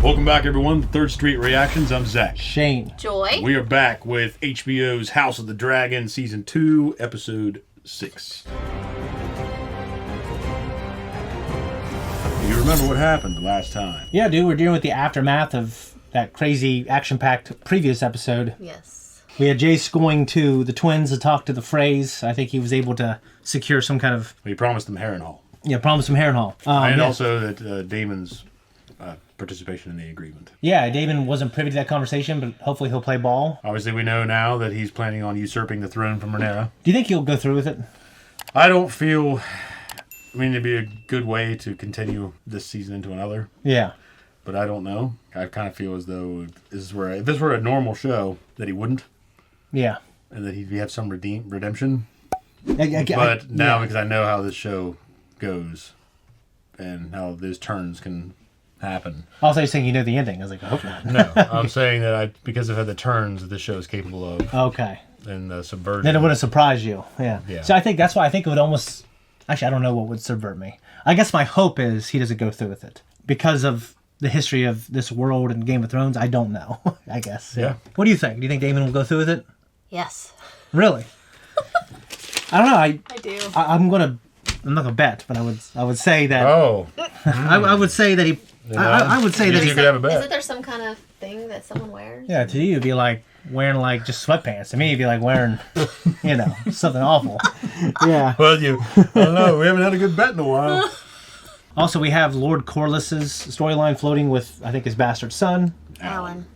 Welcome back, everyone, to Third Street Reactions. I'm Zach. Shane. Joy. We are back with HBO's House of the Dragon, Season 2, Episode 6. You remember what happened the last time? Yeah, dude, we're dealing with the aftermath of that crazy action-packed previous episode. Yes. We had Jace going to the twins to talk to the Freys. I think he was able to secure some kind of... We promised them Harrenhal. Yeah, promise him Harrenhal. And also that Damon's participation in the agreement. Yeah, Damon wasn't privy to that conversation, but hopefully he'll play ball. Obviously, we know now that he's planning on usurping the throne from Rhaenyra. Do you think he'll go through with it? I don't feel... I mean, it'd be a good way to continue this season into another. Yeah. But I don't know. I kind of feel as though if this were a normal show, that he wouldn't. Yeah. And that he'd have some redemption. But now, because I know how this show goes and how those turns can happen. Also, you're saying you know the ending. I was like, I hope not. No, I'm saying that because of the turns that this show is capable of. Okay. And the subversion. Then it wouldn't surprise you. Yeah. So I think that's why I think it would almost... Actually, I don't know what would subvert me. I guess my hope is he doesn't go through with it. Because of the history of this world and Game of Thrones, I don't know, I guess. Yeah. What do you think? Do you think Damon will go through with it? Yes. Really? I don't know. I do. I'm not gonna bet, but I would say that. Oh. I would say that he. I would say that he could have a bet. Isn't there some kind of thing that someone wears? Yeah, to you it'd be like wearing like just sweatpants. To me it'd be like wearing, something awful. Yeah. Well, I don't know. We haven't had a good bet in a while. Also, we have Lord Corliss's storyline floating with, I think, his bastard son, Alan.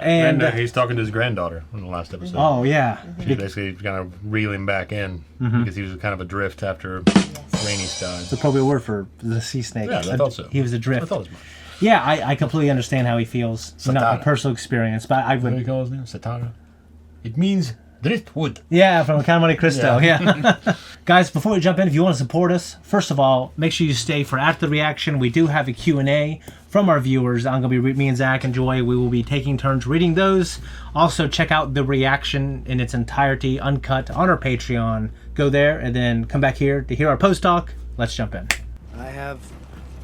And he's talking to his granddaughter in the last episode. Oh yeah. He's basically kind of reel him back in because he was kind of adrift after Rhaenys died. It's the appropriate word for the sea snake. Yeah, I thought so. He was adrift. I thought as much. Yeah, I completely understand how he feels. Not a personal experience, but I What do you would. call his name? Satara? It means driftwood. Yeah, from Count of Monte Cristo. Yeah. Guys, before we jump in, if you want to support us, first of all, make sure you stay for after the reaction. We do have a Q&A from our viewers. I'm going to be me and Zach and Joy. We will be taking turns reading those. Also, check out the reaction in its entirety, uncut, on our Patreon. Go there and then come back here to hear our post talk. Let's jump in. I have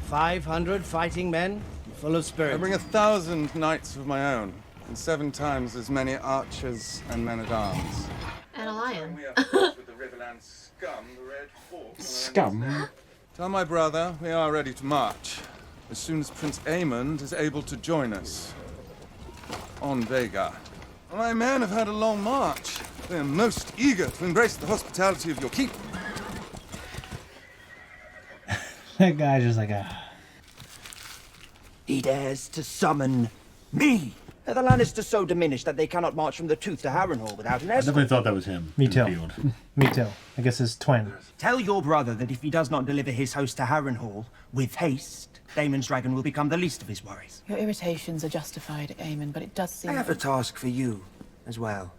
500 fighting men full of spirit. I bring 1,000 knights of my own, and 7 times as many archers and men-at-arms. And a lion. We are forced with the Riverland scum, the Red Fork. Scum? Tell my brother we are ready to march, as soon as Prince Aemond is able to join us on Vhagar. My men have had a long march. They are most eager to embrace the hospitality of your keep. That guy's just like, He dares to summon me. Are the Lannisters so diminished that they cannot march from the Tooth to Harrenhal without an I escort? definitely thought that was him. Me in too. the field. Me too. I guess his twin. Tell your brother that if he does not deliver his host to Harrenhal with haste, Daemon's dragon will become the least of his worries. Your irritations are justified, Aemon, but it does seem... I have a task for you as well,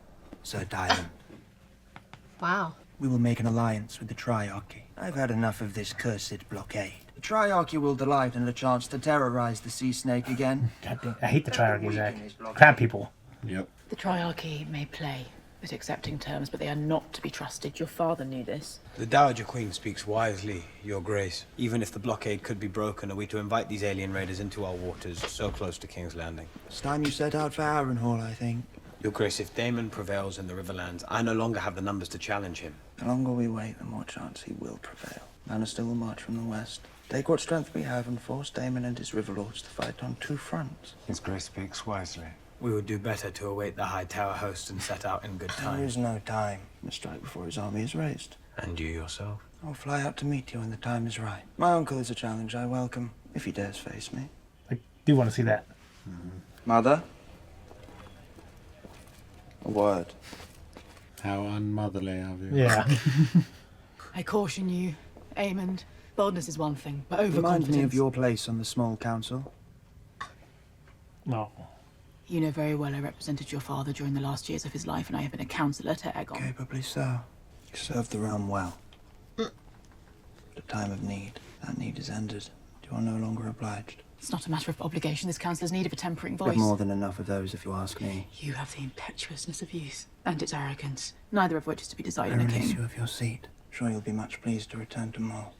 Sir Dylan. Wow. We will make an alliance with the Triarchy. I've had enough of this cursed blockade. The Triarchy will delight in a chance to terrorize the sea snake again. God damn, I hate the Triarchy, Zach. Crab people. Yep. The Triarchy may play at accepting terms, but they are not to be trusted. Your father knew this. The Dowager Queen speaks wisely, Your Grace. Even if the blockade could be broken, are we to invite these alien raiders into our waters so close to King's Landing? It's time you set out for Harrenhal, I think. Your Grace, if Daemon prevails in the Riverlands, I no longer have the numbers to challenge him. The longer we wait, the more chance he will prevail. Lannister will march from the west. Take what strength we have and force Daemon and his Riverlords to fight on 2 fronts. His Grace speaks wisely. We would do better to await the High Tower host and set out in good There time. is no time. We must strike before his army is raised. And you yourself? I'll fly out to meet you when the time is right. My uncle is a challenge I welcome, if he dares face me. I do want to see that. Mother? A word. How unmotherly of you. Yeah. I caution you, Aemon. Boldness is one thing, but Reminds overconfidence... me of your place on the small council. No. You know very well I represented your father during the last years of his life, and I have been a counsellor to Aegon. Capably so. You served the realm well. At a time of need, that need is ended. You are no longer obliged. It's not a matter of obligation. This councillor's need of a tempering We have voice. more than enough of those, if you ask me. You have the impetuousness of youth, and its arrogance, neither of which is to be desired I in a release king. you of your seat. Sure you'll be much pleased to return to Maul.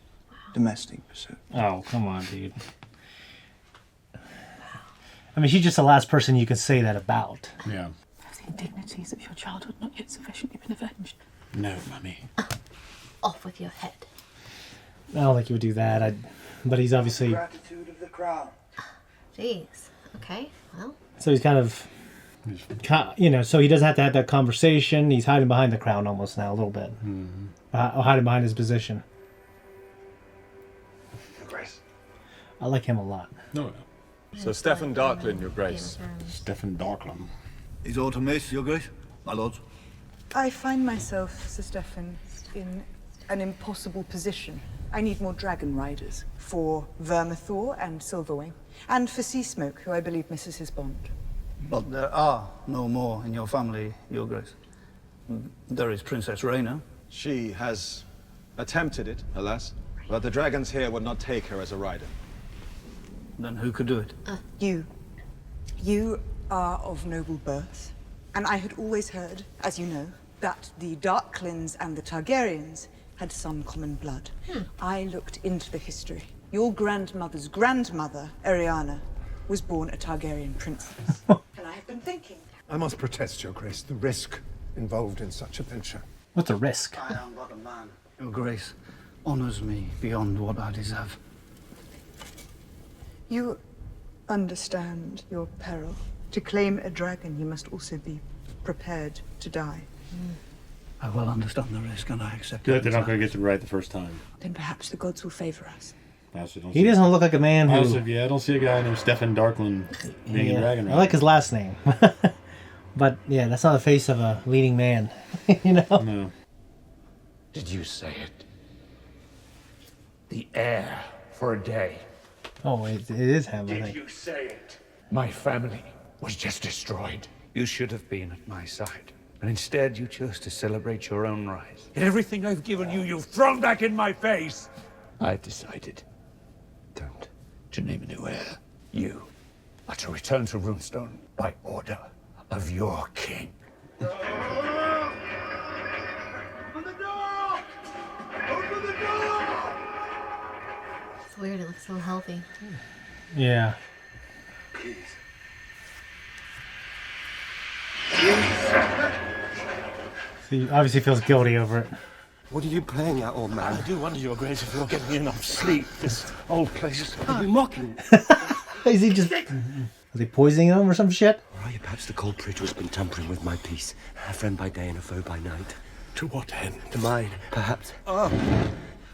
Domestic pursuit. Oh, come on, dude. I mean, she's just the last person you could say that about. Yeah. Have the indignities of your childhood not yet sufficiently been avenged? No, mummy. Off with your head. I don't think he would do that. But he's obviously... Gratitude of the crown. Jeez. Okay. Well. So he's kind of... You know, so he doesn't have to have that conversation. He's hiding behind the crown almost now, a little bit. Hiding behind his position. Your Grace. I like him a lot. No. So Stefan Darklin, Your Grace. Stefan Darklin. Is aught amiss, Your Grace? My lords. I find myself, Sir Stefan, in an impossible position. I need more dragon riders for Vermithor and Silverwing, and for Seasmoke, who I believe misses his bond. But there are no more in your family, Your Grace. There is Princess Rhaena. She has attempted it, alas, but the dragons here would not take her as a rider. Then who could do it? You. You are of noble birth, and I had always heard, as you know, that the Darklins and the Targaryens had some common blood. I looked into the history. Your grandmother's grandmother, Ariana, was born a Targaryen princess. And I have been thinking... I must protest, Your Grace, the risk involved in such a venture. What's the risk? I am but a man. Your Grace honors me beyond what I deserve. You understand your peril. To claim a dragon, you must also be prepared to die. I well understand the risk, and I accept Good, it. they're not going to get it right the first time. Then perhaps the gods will favor us. He doesn't look like a man who... I don't see a guy named Stefan Darklin being a dragon rider. I like his last name. But, yeah, that's not the face of a leading man. You know? No. Did you say it? The heir for a day. Oh, it is him, I Did think. you say it? My family was just destroyed. You should have been at my side. And instead, you chose to celebrate your own rise. And everything I've given you, you've thrown back in my face. I've decided. Don't. To name a new heir. You are to return to Runestone by order of your king. It's weird. It looks so healthy. Yeah. So he obviously feels guilty over it. What are you playing at, old man? I do wonder, Your Grace, if you're getting enough sleep. This old place is... Are you mocking? Is he just... Is he poisoning him or some shit? Or are you perhaps the culprit who's been tampering with my peace? A friend by day and a foe by night. To what end? To mine, perhaps.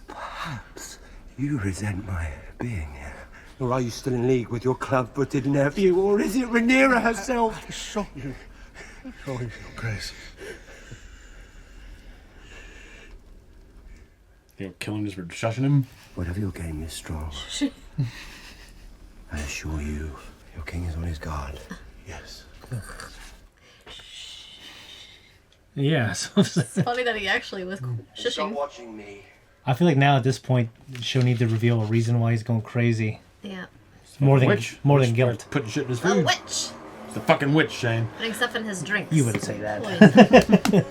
Perhaps you resent my being here. Or are you still in league with your club-footed nephew? Or is it Rhaenyra herself? I shot you. Sorry, Your Grace. You're killing us for shushing him? Whatever your game is strong. I assure you, your king is on his guard. Yes. Yeah. It's funny that he actually was shushing. Stop watching me. I feel like now at this point, she'll need to reveal a reason why he's going crazy. Yeah. More than Witch. guilt. Putting shit in his The food. witch. It's the fucking witch, Shane. Putting stuff in his drinks. You wouldn't say that.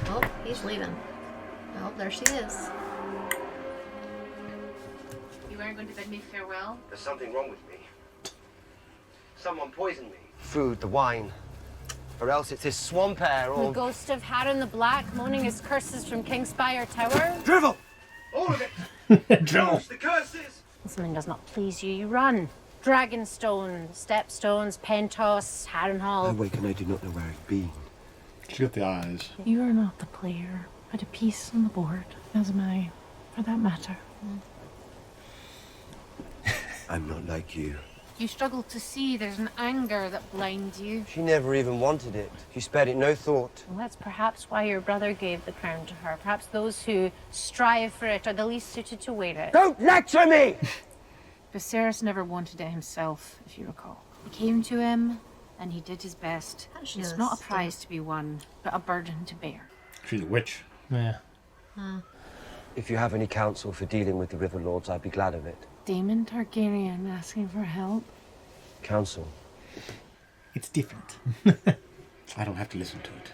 Oh, he's leaving. Oh, there she is. You weren't going to bid me farewell? There's something wrong with me. Someone poisoned me. Food, the wine. Or else it's this swamp air The or... ghost of Harren the Black moaning his curses from Kingspire Tower? Drivel! All of it! Drivel. The curses! When something does not please you, you run. Dragonstone, Stepstones, Pentos, I Harrenhal. wake and I do not know where I've been. She got the eyes. You are not the player, but a piece on the board, as am I, for that matter. I'm not like you. You struggle to see there's an anger that blinds you. She never even wanted it. She spared it no thought. Well, that's perhaps why your brother gave the crown to her. Perhaps those who strive for it are the least suited to wear it. Don't lecture me! Viserys never wanted it himself, if you recall. It came to him, and he did his best. How does she It's know not this a prize to be won, but a burden to bear. She's a witch. Yeah. If you have any counsel for dealing with the River Lords, I'd be glad of it. Daemon Targaryen asking for help. Counsel. It's different. I don't have to listen to it.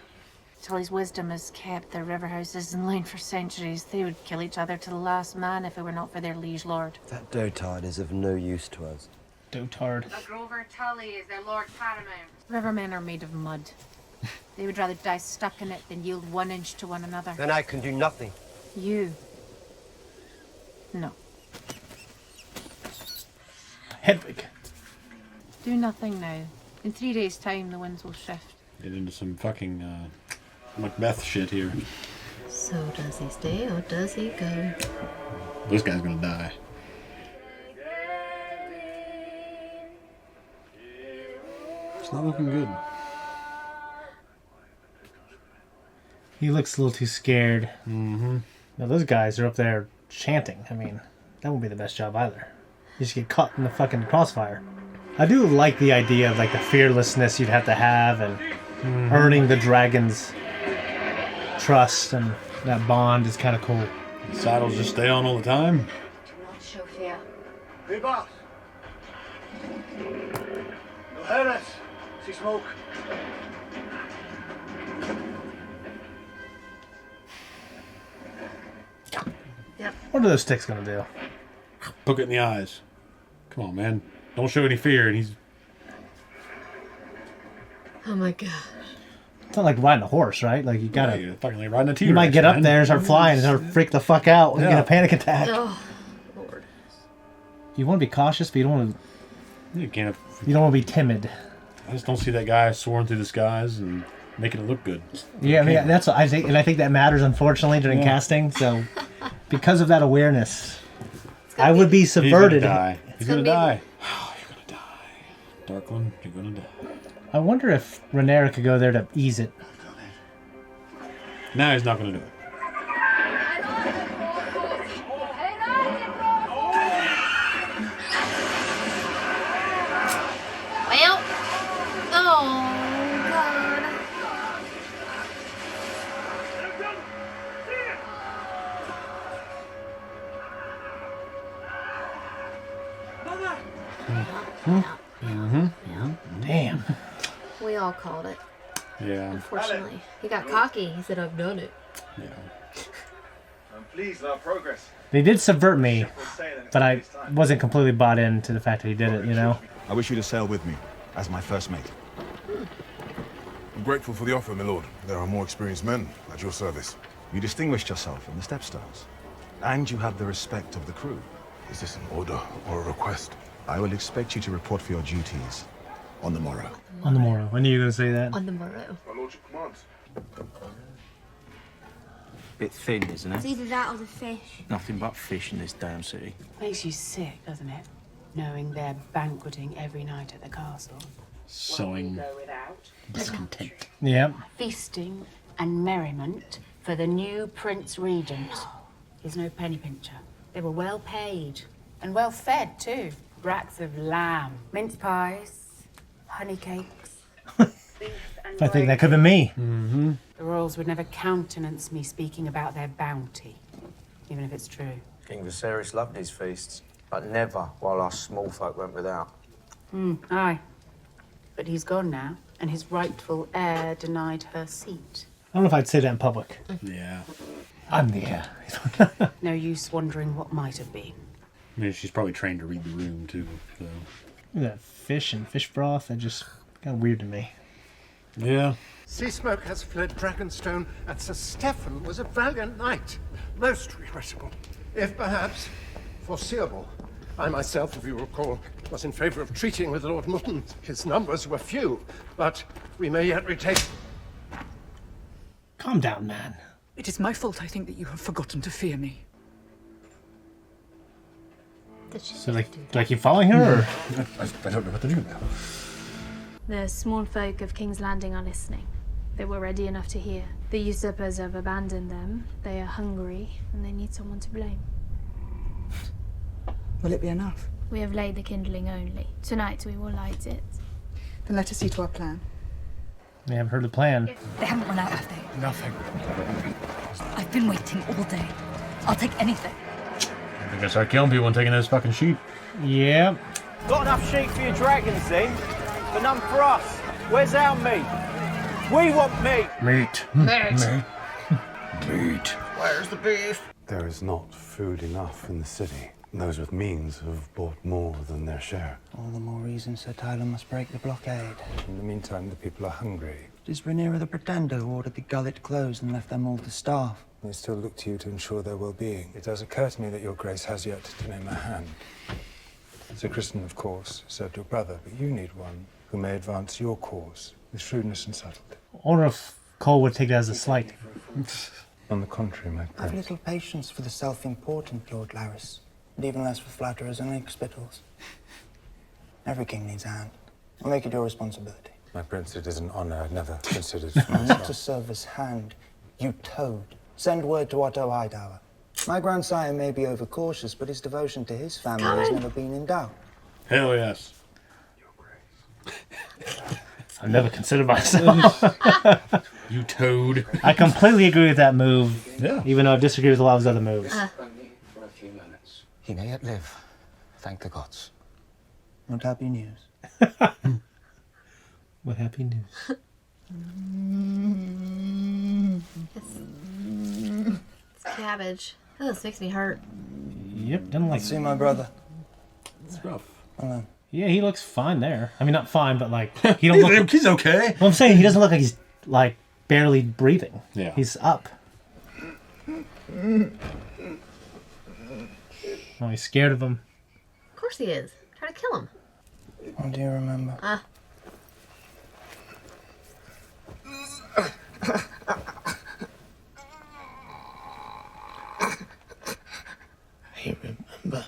Tully's wisdom has kept their river houses in line for centuries. They would kill each other to the last man if it were not for their liege lord. That dotard is of no use to us. Dotard. The Grover Tully is their Lord Paramount. Rivermen are made of mud. They would rather die stuck in it than yield 1 inch to one another. Then I can do nothing. You. No. Hedwig. Do nothing now. In 3 days' time, the winds will shift. Get into some fucking Macbeth shit here. So does he stay or does he go? This guy's gonna die. It's not looking good. He looks a little too scared. Mm-hmm. Now those guys are up there chanting. I mean, that won't be the best job either. You just get caught in the fucking crossfire. I do like the idea of like the fearlessness you'd have to have and earning the dragon's trust, and that bond is kind of cool. The saddles just stay on all the time. Do not show fear. Viva! No heres! See smoke. Yep. What are those sticks gonna do? Poke it in the eyes. Come on, man. Don't show any fear. And he's... Oh my god. It's not like riding a horse, right? Like you gotta. Yeah, you're fucking like riding a T-Rex. You might get up man. there and start flying and start freak the fuck out and Yeah. get a panic attack. Oh, Lord. You want to be cautious, but you don't want to. You can't. You don't want to be timid. I just don't see that guy soaring through the skies and making it look good. Yeah, I mean that's what I think, and I think that matters unfortunately during casting. So, because of that awareness, I would be subverted. He's gonna die. He's gonna die. Oh, you're gonna die. Darkland, you're gonna die. I wonder if Rhaenyra could go there to ease it. Now he's not gonna do it. Well. Oh, God. Damn. We all called it. Yeah. Unfortunately. He got cocky. He said, I've done it. Yeah. I'm pleased with our progress. They did subvert me, but I wasn't completely bought into the fact that he did it. You know. I wish you to sail with me as my first mate. I'm grateful for the offer, my lord. There are more experienced men at your service. You distinguished yourself in the Stepstones, and you have the respect of the crew. Is this an order or a request? I will expect you to report for your duties on the morrow. On the morrow. I knew you were gonna say that. On the morrow. My lordship commands. Bit thin, isn't It's it? either that or the fish. Nothing but fish in this damn city. Makes you sick, doesn't it? Knowing they're banqueting every night at the castle. Sowing Go without. discontent. Yep. Feasting and merriment for the new Prince Regent. He's no penny pincher. They were well paid and well fed too. Brats of lamb, mince pies, honey cakes. I think that could have been me. Mm-hmm. The royals would never countenance me speaking about their bounty, even if it's true. King Viserys loved his feasts, but never while our small folk went without. Aye. But he's gone now, and his rightful heir denied her seat. I don't know if I'd say that in public. Yeah. I'm the heir. No use wondering what might have been. I mean, she's probably trained to read the room too. So. Look at that fish and fish broth. That just kind of weird to me. Yeah. Sea smoke has fled Dragonstone, and Sir Stephen was a valiant knight. Most regrettable, if perhaps foreseeable. I myself, if you recall, was in favour of treating with Lord Mutton. His numbers were few, but we may yet retake... Calm down, man. It is my fault, I think, that you have forgotten to fear me. So, like, do I keep following her? Or? I don't know what to do now. The small folk of King's Landing are listening. They were ready enough to hear. The usurpers have abandoned them. They are hungry, and they need someone to blame. Will it be enough? We have laid the kindling only. Tonight we will light it. Then let us see to our plan. They haven't heard the plan. They haven't run out, have they? Nothing. I've been waiting all day. I'll take anything. They're gonna start killing people and taking those fucking sheep. Yep. Got enough sheep for your dragons, then? But none for us. Where's our meat? We want meat. Meat. Meat. Meat. Where's the beef? There is not food enough in the city. Those with means have bought more than their share. All the more reason Sir Tyler must break the blockade. In the meantime, the people are hungry. It is Rhaenyra the Pretender who ordered the gullet closed and left them all to starve. They still look to you to ensure their well-being. It does occur to me that your grace has yet to name a hand. Sir Kristen, of course, served your brother, but you need one who may advance your cause with shrewdness and subtlety. I wonder if Cole would take that as a slight. On the contrary, my I have prince. little patience for the self-important Lord Larys, and even less for flatterers and inhospitals. Every king needs a hand. I'll make it your responsibility. My prince, it is an honor I've never considered for And not a myself. service hand, you toad. Send word to Otto Hightower. My grandsire may be overcautious, but his devotion to his family has never been in doubt. Hell yes. I've never considered myself. You toad. I completely agree with that move. Yeah. Even though I disagree with a lot of his other moves. For a few minutes. He may yet live. Thank the gods. What happy news? What happy news? It's cabbage. Oh, this makes me hurt. Yep, doesn't like. See my brother. It's rough. Yeah, he looks fine there. I mean, not fine, but like he don't look. He's okay. Well, I'm saying he doesn't look like he's like barely breathing. Yeah. He's up. Oh, he's scared of him. Of course he is. Try to kill him. What do you remember? I remember.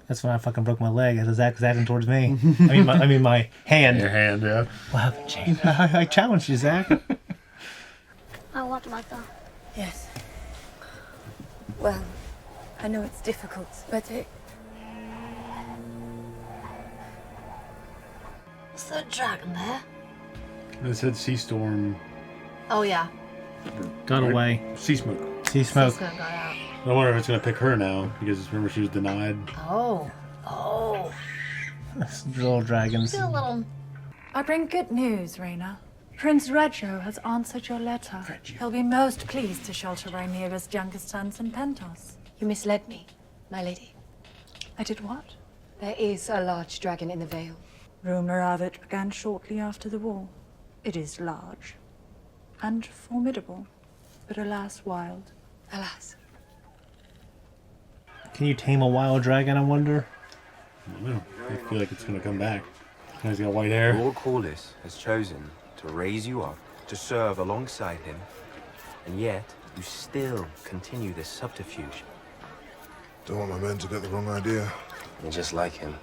That's when I fucking broke my leg. As Zach was acting towards me. I mean my hand. Your hand, yeah. What happened, Jane? I challenged you, Zach. I want like that. Yes. Well, I know it's difficult, but it... Is there a dragon there? It said Sea Storm. Oh, yeah. Got away. Sea Smoke. Sea Smoke. Got out. I wonder if it's going to pick her now, because remember she was denied. Oh. Oh. Little dragons. Still a little... I bring good news, Rhaena. Prince Reggio has answered your letter. He'll be most pleased to shelter Rhaenyra's youngest sons in Pentos. You misled me, my lady. I did what? There is a large dragon in the Vale. Rumor of it began shortly after the war. It is large and formidable, but alas, wild. Alas. Can you tame a wild dragon, I wonder? I don't know. I feel like it's going to come back. He's got white hair. Lord Corlys has chosen to raise you up, to serve alongside him, and yet you still continue this subterfuge. Don't want my men to get the wrong idea. You're just like him.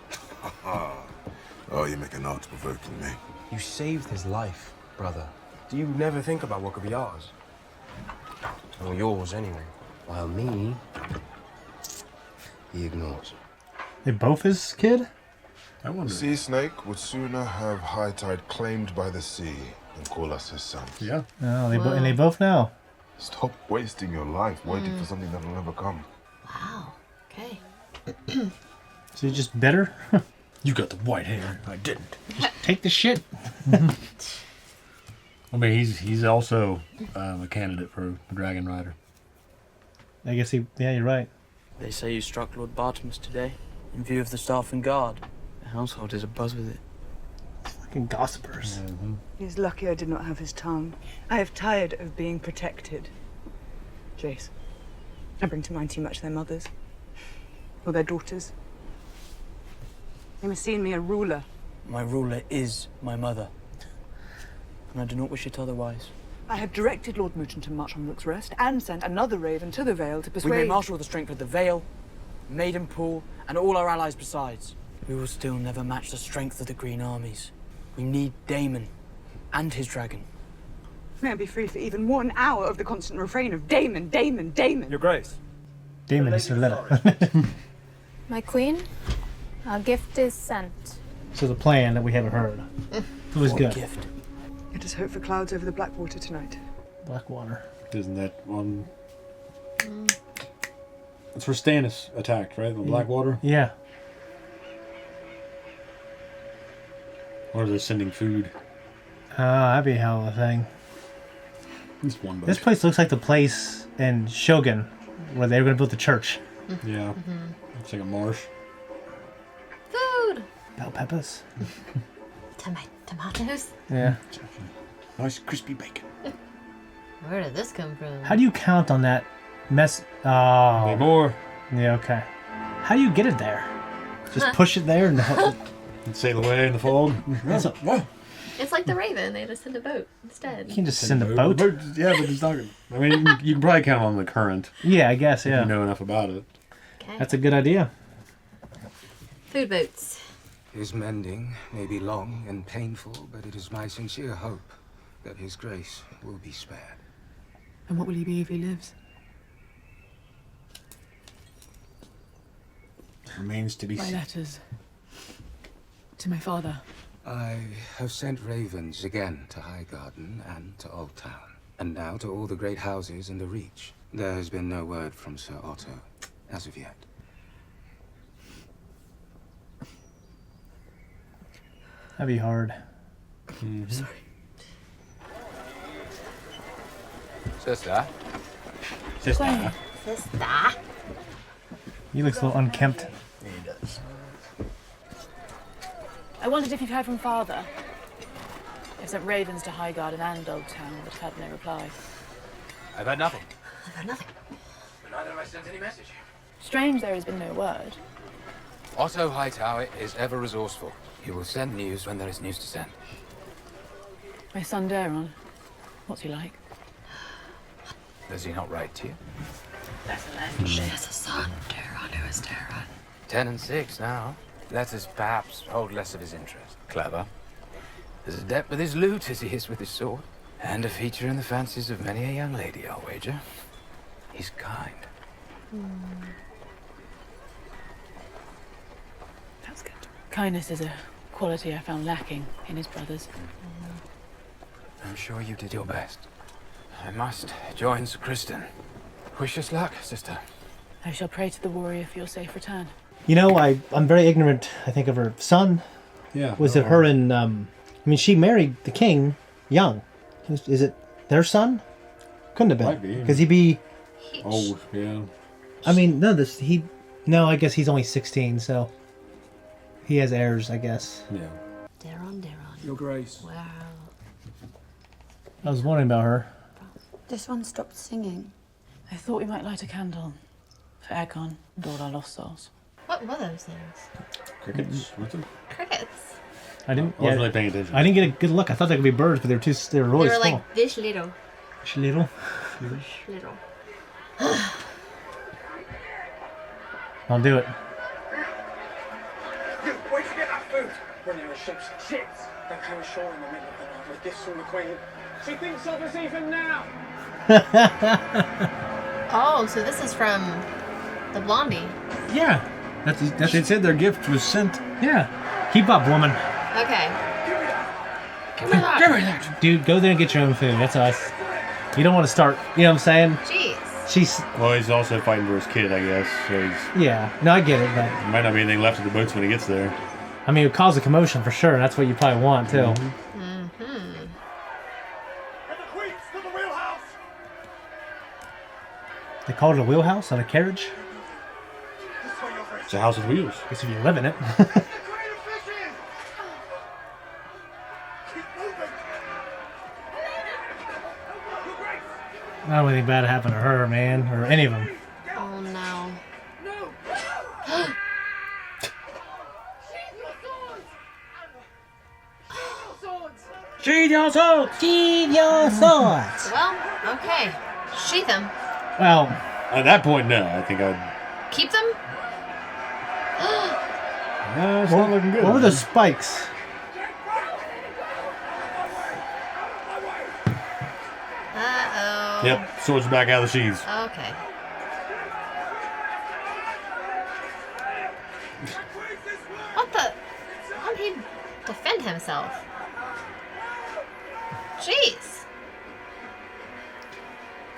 Oh, you're making out provoking me. You saved his life, brother. Do you never think about what could be ours? Or yours, anyway. While me, he ignores. They both his kid? I wonder. Sea Snake would sooner have High Tide claimed by the sea than call us his sons. Yeah. Oh, and they both know. Stop wasting your life waiting for something that'll never come. Wow. Okay. So you're just better? You got the white hair. I didn't. Just take the shit. I mean, he's also a candidate for Dragon Rider. I guess yeah, you're right. They say you struck Lord Bartimus today, in view of the staff and guard. The household is abuzz with it. Fucking gossipers. Mm-hmm. He's lucky I did not have his tongue. I have tired of being protected. Jace, I bring to mind too much their mothers. Or their daughters. They must see in me a ruler. My ruler is my mother. And I do not wish it otherwise. I have directed Lord Mouton to march on Rook's Rest and sent another raven to the Vale to persuade... We may marshal the strength of the Vale, Maidenpool, and all our allies besides. We will still never match the strength of the Green Armies. We need Daemon and his dragon. May I be free for even 1 hour of the constant refrain of Daemon, Daemon, Daemon. Your Grace. Damon is her letter. My queen, our gift is sent. So the plan that we haven't heard. It was good. Gift. Let us hope for clouds over the Blackwater tonight. Blackwater. Isn't that one? It's where Stannis attacked, right? The Blackwater? Yeah. Or they're sending food. That'd be a hell of a thing. Just one boat. This place looks like the place in Shogun where they were going to build the church. Yeah. It's like a marsh. Food. Bell peppers. Tomatoes. Yeah. Nice crispy bacon. Where did this come from? How do you count on that mess? Oh. Maybe more. Yeah, okay. How do you get it there? Just push it there and sail away in the fog. It's like the Raven. They just send a boat instead. You can just send a boat. Yeah, but it's not. I mean, you can probably count on the current. Yeah, I guess. If Yeah. you know enough about it. Okay. That's a good idea. Food boats. His mending may be long and painful, but it is my sincere hope that his grace will be spared. And what will he be if he lives? Remains to be My seen. letters. To my father. I have sent ravens again to Highgarden and to Old Town, and now to all the great houses in the Reach. There has been no word from Sir Otto, as of yet. That'd be hard. Sorry. Sister? Sister. Sister. He looks a little unkempt. He does. I wondered if you'd heard from Father. I've sent ravens to Highgarden and Old Town, but had no reply. I've had nothing. I've had nothing. But neither have I sent any message. Strange there has been no word. Otto Hightower is ever resourceful. He will send news when there is news to send. My son Daron, what's he like? Does he not write to you? She has a son, Daron. Who is Daron? 10 and 6 now. Letters perhaps hold less of his interest. Clever. As adept with his lute as he is with his sword. And a feature in the fancies of many a young lady, I'll wager. He's kind. That's good. Kindness is a quality I found lacking in his brothers. I'm sure you did your best. I must join Sir Kristen. Wish us luck, sister. I shall pray to the warrior for your safe return. You know, I'm very ignorant, I think, of her son. Yeah. Was it her and, I mean, she married the king young. Is it their son? Couldn't have been. Might be. Because he'd be... Old, yeah. I mean, no, I guess he's only 16, so... He has heirs, I guess. Yeah. Daron. Your Grace. Wow. I was wondering about her. This one stopped singing. I thought we might light a candle for Aegon and all our lost souls. What were those things? Crickets? What's it? Crickets. I didn't. I wasn't really paying attention. I didn't get a good look. I thought they could be birds, but they were really They were small. like this little. Little. Little. I'll do it. You, where'd you get that food? Running the ship's ships. That came ashore in the middle of the night with gifts from the Queen. She thinks of us even now. Oh, so this is from the Blondie. Yeah. That's They said their gift was sent. Yeah. Keep up, woman. Okay. Give me that. Dude, go there and get your own food. That's us. You don't want to start, you know what I'm saying? Jeez. She's... Well, he's also fighting for his kid, I guess. So he's... Yeah. No, I get it, but... There might not be anything left of the boats when he gets there. I mean, it would cause a commotion for sure. That's what you probably want, too. Mm-hmm. They call it a wheelhouse on a carriage? It's a house with wheels. Guess if you live in it. I don't want anything bad to happen to her, man, or any of them. Oh no. Sheathe your swords! Sheathe your swords! Well, okay. Sheath them. Well, at that point, no. I think I'd... Keep them? No, it's not looking good. What were those spikes? Uh-oh. Yep, swords back out of the sheaths. Okay. What the? How did he defend himself? Jeez.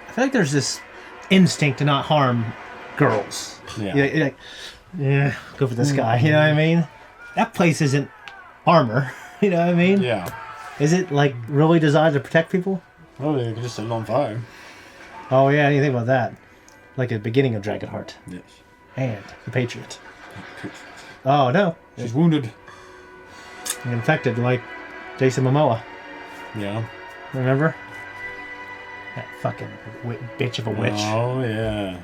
I feel like there's this instinct to not harm girls. Yeah. You're like, yeah, go for this guy. You know what I mean? That place isn't armor. You know what I mean? Yeah. Is it like really designed to protect people? Oh, they could just set it on fire. Oh yeah, you think about that. Like at the beginning of Dragonheart. Yes. And the Patriot. Oh no. She's wounded. Infected like Jason Momoa. Yeah. Remember? That fucking bitch of a witch. Oh yeah.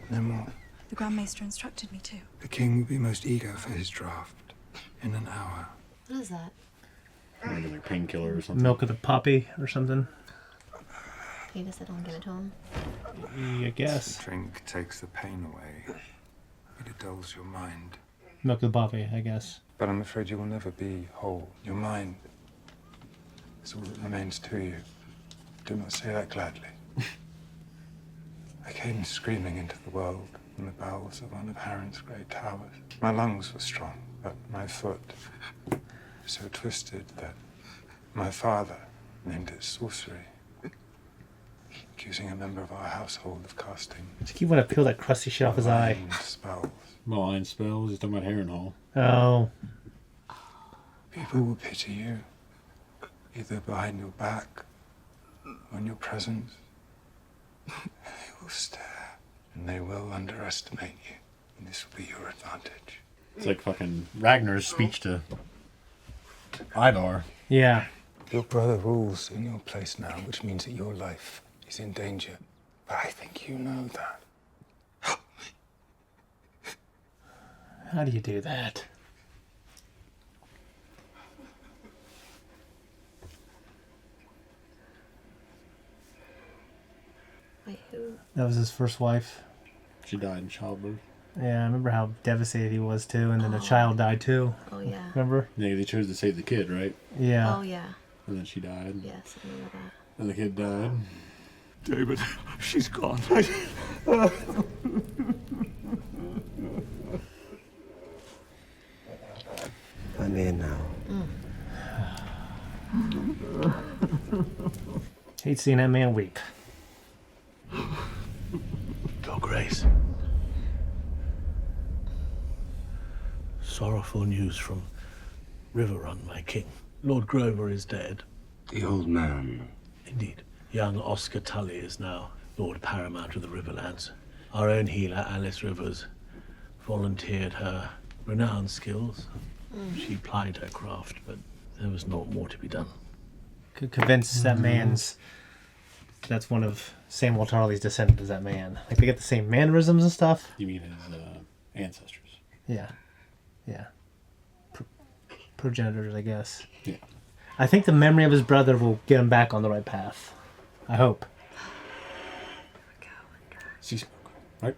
No more. The Grand Maester instructed me to. The king will be most eager for his draft in an hour. What is that? Maybe like painkiller or something. Milk of the poppy or something. He just said don't give it to him. I guess. The drink takes the pain away. It dulls your mind. Milk of the poppy, I guess. But I'm afraid you will never be whole. Your mind is all that remains to you. Do not say that gladly. I came screaming into the world from the bowels of one of Harren's great towers. My lungs were strong, but my foot was so twisted that my father named it sorcery, accusing a member of our household of casting. Just keep wanting to peel that crusty shit off his eye. Spells. Malign spells. He's talking about Harrenhal. Oh. People will pity you, either behind your back or in your presence. They will stare, and they will underestimate you, and this will be your advantage. It's like fucking Ragnar's speech to Ivar. Yeah. Your brother rules in your place now, which means that your life is in danger. But I think you know that. How do you do that? Wait, who? That was his first wife. She died in childbirth. Yeah, I remember how devastated he was too, and then the child died too. Oh yeah. Remember? Yeah, they chose to save the kid, right? Yeah. Oh yeah. And then she died. Yes, I remember that. And the kid died. David, she's gone. I'm here now. Hate seeing that man weep. Your Grace. Sorrowful news from Riverrun, my king. Lord Grover is dead. The old man. Indeed. Young Oscar Tully is now Lord Paramount of the Riverlands. Our own healer, Alice Rivers, volunteered her renowned skills. She plied her craft, but there was not more to be done. Could convince that man's... That's one of Samuel Tarley's descendants, is that man. Like, they get the same mannerisms and stuff. You mean his ancestors? Yeah. Yeah. Progenitors, I guess. Yeah. I think the memory of his brother will get him back on the right path. I hope. Sea smoke, right?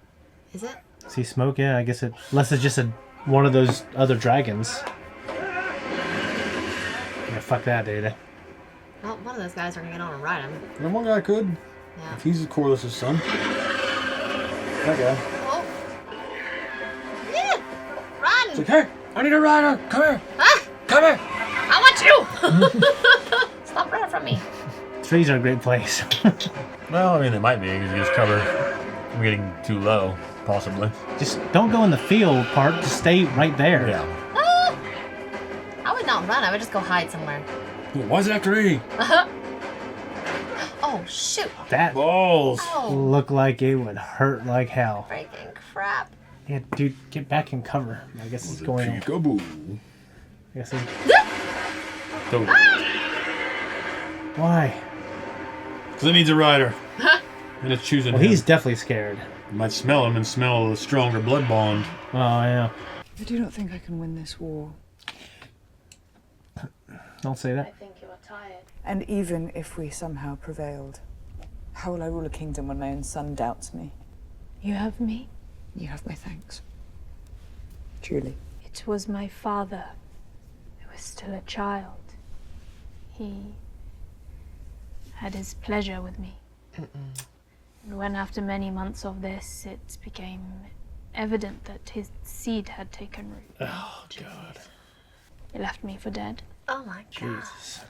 Is it? See smoke? Yeah, I guess it... Unless it's just one of those other dragons. Yeah, fuck that, dude. Well, one of those guys are gonna get on and ride him. And one guy could. Yeah. If he's Corlys' son. That guy. Oh. Yeah. Run. It's like, hey, I need a rider. Come here. Ah! Come here. I want you. Stop running from me. Trees are a great place. Well, I mean, they might be. You just cover from getting too low, possibly. Just don't go in the field part. Just stay right there. Yeah. Ah! I would not run. I would just go hide somewhere. Why is it after E? Oh, shoot. That balls look like it would hurt like hell. Freaking crap. Yeah, dude, get back in cover. I guess it's going. Peekaboo. I guess it's... Ah! Why? Because it needs a rider. And it's choosing Well, him. he's definitely scared. You might smell him and smell a stronger blood bond. Oh, yeah. I do not think I can win this war. Don't say that. I think you are tired. And even if we somehow prevailed, how will I rule a kingdom when my own son doubts me? You have me? You have my thanks. Truly. It was my father who was still a child. He had his pleasure with me. And when after many months of this, it became evident that his seed had taken root. Oh, God. He left me for dead. Oh my God. Jesus.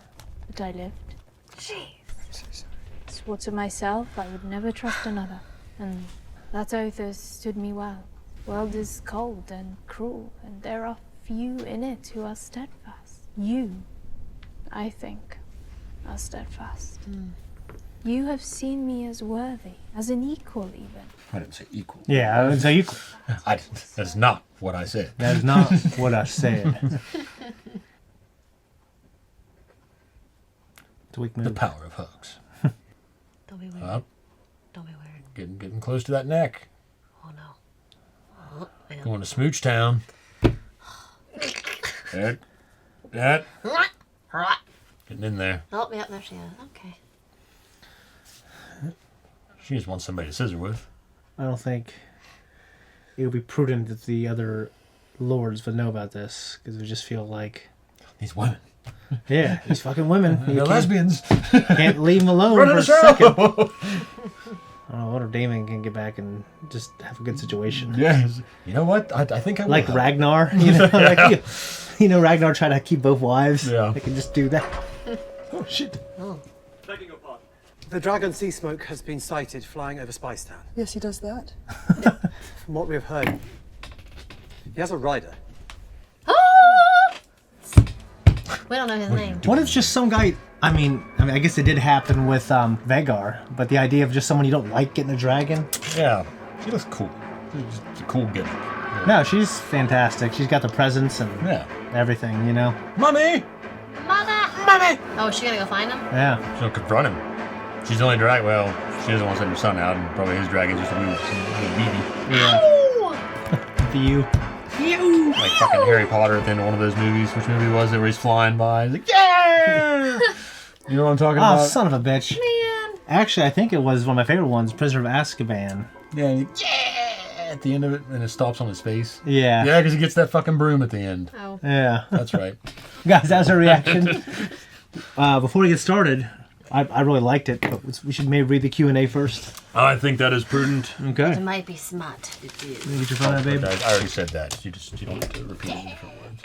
But I lived. Jeez. Swore to myself I would never trust another. And that oath has stood me well. The world is cold and cruel, and there are few in it who are steadfast. You, I think, are steadfast. You have seen me as worthy, as an equal even. I didn't say equal. Yeah, I didn't say equal. That's not what I said. That is not what I said. It's a weak move. The power of hugs. Don't be weird. Up. Don't be weird. Getting close to that neck. Oh no. Oh, yeah. Going to Smooch Town. That. Getting in there. Oh, yeah, there she is. Okay. She just wants somebody to scissor with. I don't think it would be prudent if the other lords would know about this, because it would just feel like... These women. Yeah, these fucking women. They're lesbians. Can't leave them alone Running for a the show. second. I don't know, what if Damon can get back and just have a good situation. Yes. You know what? I think I will. Like Ragnar. You know, like, you know, Ragnar tried to keep both wives. Yeah. They can just do that. Oh, shit. Oh. The dragon sea smoke has been sighted flying over Spicetown. Yes, he does that. From what we have heard, he has a rider. We don't know his name. What if just some guy... I mean, I guess it did happen with Vagar, but the idea of just someone you don't like getting a dragon? Yeah. She looks cool. She's a cool gimmick. Yeah. No, she's fantastic. She's got the presence and everything, you know? Mommy! Mother! Oh, is she gonna go find him? Yeah. She'll confront him. She's the only drag. Well, she doesn't want to send her son out, and probably his dragon's just a little baby. Yeah. View. Like fucking Harry Potter at the end of one of those movies. Which movie was it where he's flying by? He's like, yeah! You know what I'm talking about? Oh, son of a bitch. Man. Actually, I think it was one of my favorite ones, Prisoner of Azkaban. Yeah, at the end of it, and it stops on his face. Yeah. Yeah, because he gets that fucking broom at the end. Oh. Yeah. That's right. Guys, that was our reaction. Before we get started, I really liked it, but we should maybe read the Q&A first. I think that is prudent. Okay. It might be smart. Get your phone out, babe. I already said that. You don't have to repeat it in different words.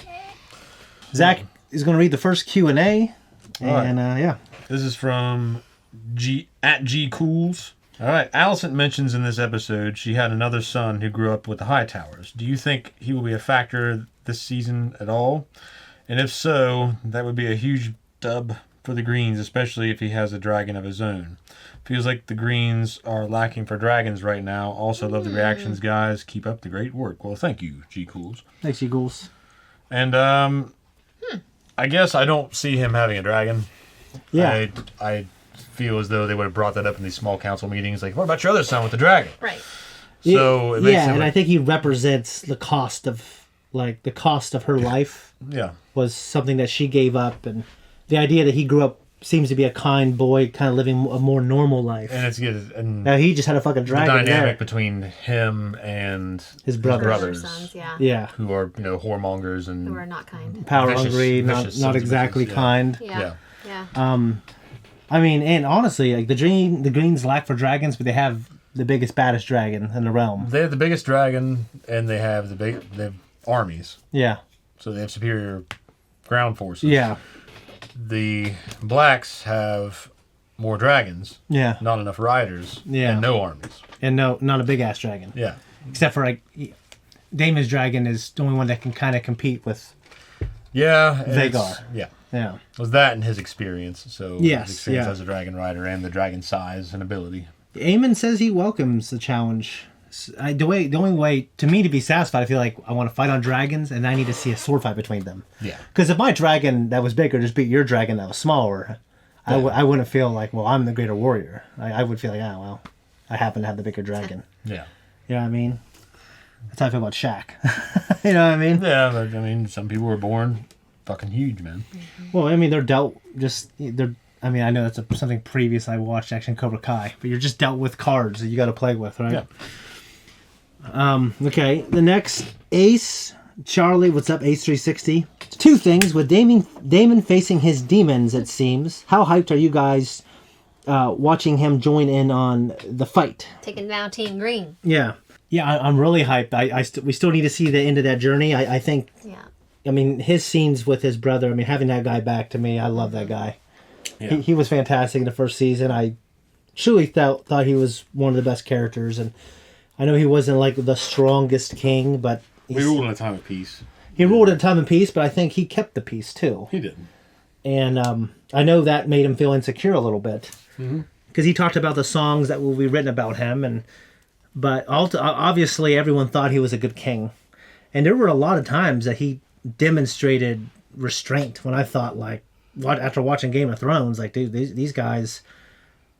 Zach is going to read the first Q&A. And, right. yeah. This is from G Cools. All right. Allison mentions in this episode she had another son who grew up with the Hightowers. Do you think he will be a factor this season at all? And if so, that would be a huge dub for the Greens, especially if he has a dragon of his own. Feels like the Greens are lacking for dragons right now. Also love the reactions, guys. Keep up the great work. Well, thank you, G Cools. Thanks, G Cools. And I guess I don't see him having a dragon. Yeah. I feel as though they would have brought that up in these small council meetings. Like, what about your other son with the dragon? Right. So it makes yeah, it and like, I think he represents the cost of her life. Yeah. Was something that she gave up, and the idea that he grew up seems to be a kind boy, kind of living a more normal life. And it's good. And now he just had a fucking dragon. The dynamic there. between him and his brothers, sons, yeah, who are whoremongers and who are not kind, power hungry, not exactly kind. Yeah. I mean, and honestly, like the Greens lack for dragons, but they have the biggest, baddest dragon in the realm. They have the biggest dragon, and they have they have armies. Yeah. So they have superior ground forces. Yeah. The Blacks have more dragons. Yeah. Not enough riders. Yeah. And no armies. And not a big ass dragon. Yeah. Except for like Damon's dragon is the only one that can kind of compete with. Yeah. Vagar. Yeah. Yeah. It was that and his experience. So yes, his experience as a dragon rider and the dragon size and ability. Eamon says he welcomes the challenge. The only way to me to be satisfied, I feel like I want to fight on dragons, and I need to see a sword fight between them. Yeah. Because if my dragon that was bigger just beat your dragon that was smaller, I wouldn't feel like, well, I'm the greater warrior. I would feel like, well, I happen to have the bigger dragon. Yeah. You know what I mean? That's how I feel about Shaq. You know what I mean? Yeah, but I mean, some people were born fucking huge, man. Well, I mean, I mean, I know that's something previous I watched, actually, in Cobra Kai, but you're just dealt with cards that you got to play with, right? Yeah. Okay, the next Ace Charlie, what's up, Ace 360? Two things with Damon facing his demons. It seems. How hyped are you guys watching him join in on the fight? Taking down Team Green. Yeah, I'm really hyped. We still need to see the end of that journey. I think. Yeah. I mean, his scenes with his brother. I mean, having that guy back to me, I love that guy. Yeah. He was fantastic in the first season. I truly thought he was one of the best characters, and I know he wasn't like the strongest king, but we were all in a time of peace. He ruled at a time of peace, but I think he kept the peace too. He did. And I know that made him feel insecure a little bit. Mm-hmm. Because he talked about the songs that will be written about him, but obviously everyone thought he was a good king, and there were a lot of times that he demonstrated restraint. When I thought, like, after watching Game of Thrones, like, dude, these guys,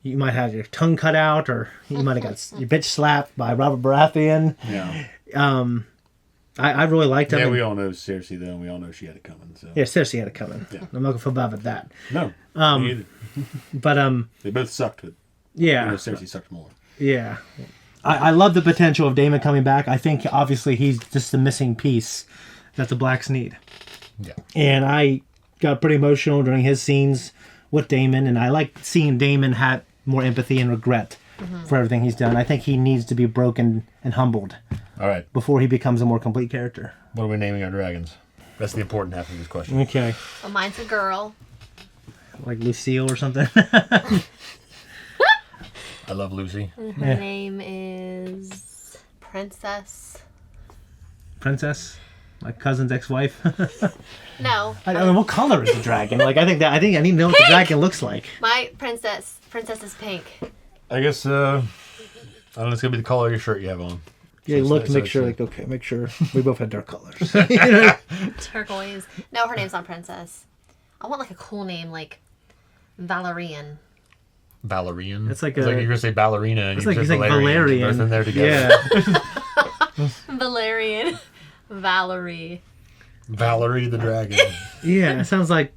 you might have your tongue cut out, or you might have got your bitch slapped by Robert Baratheon. Yeah. I really liked him. Yeah, we all know Cersei, though, and we all know she had it coming. So. Yeah, Cersei had it coming. Yeah. I'm not gonna feel bad about that. No, me either. But they both sucked, but yeah, Cersei sucked more. Yeah, I love the potential of Daemon coming back. I think obviously he's just the missing piece that the Blacks need. Yeah, and I got pretty emotional during his scenes with Daemon, and I like seeing Daemon have more empathy and regret for everything he's done. I think he needs to be broken and humbled. All right, before he becomes a more complete character. What are we naming our dragons? That's the important half of this question. Okay. Well, mine's a girl. Like Lucille or something. I love Lucy. And her name is Princess. Princess? My cousin's ex-wife? No. I mean, what color is the dragon? Like, I think I need to know what the dragon looks like. My princess is pink. I guess, I don't know, it's going to be the color of your shirt you have on. Yeah, so look to make sure, make sure we both had dark colors. You know? Turquoise. No, her name's not Princess. I want like a cool name, like Valerian. Valerian? It's like you're going to say ballerina and you're like Valerian. Both in there together. Yeah. Valerian. Valerie. Valerie the dragon. Yeah, it sounds like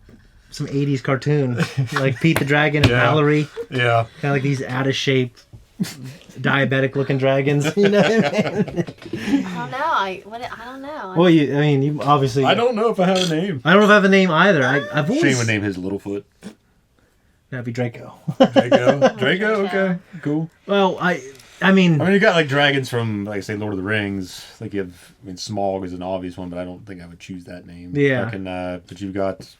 some 80s cartoon. Like Pete the Dragon and Valerie. Yeah. Kind of like these out-of-shape, diabetic-looking dragons. You know what I mean? I don't know. I don't know. Well, you obviously... I don't know if I have a name. I don't know if I have a name either. I've always... Shane would name his Littlefoot. That'd be Draco. Draco, okay. Cool. Well, I mean, you got like dragons from, like, say, Lord of the Rings. Like, you have, Smaug is an obvious one, but I don't think I would choose that name. Yeah. But you've got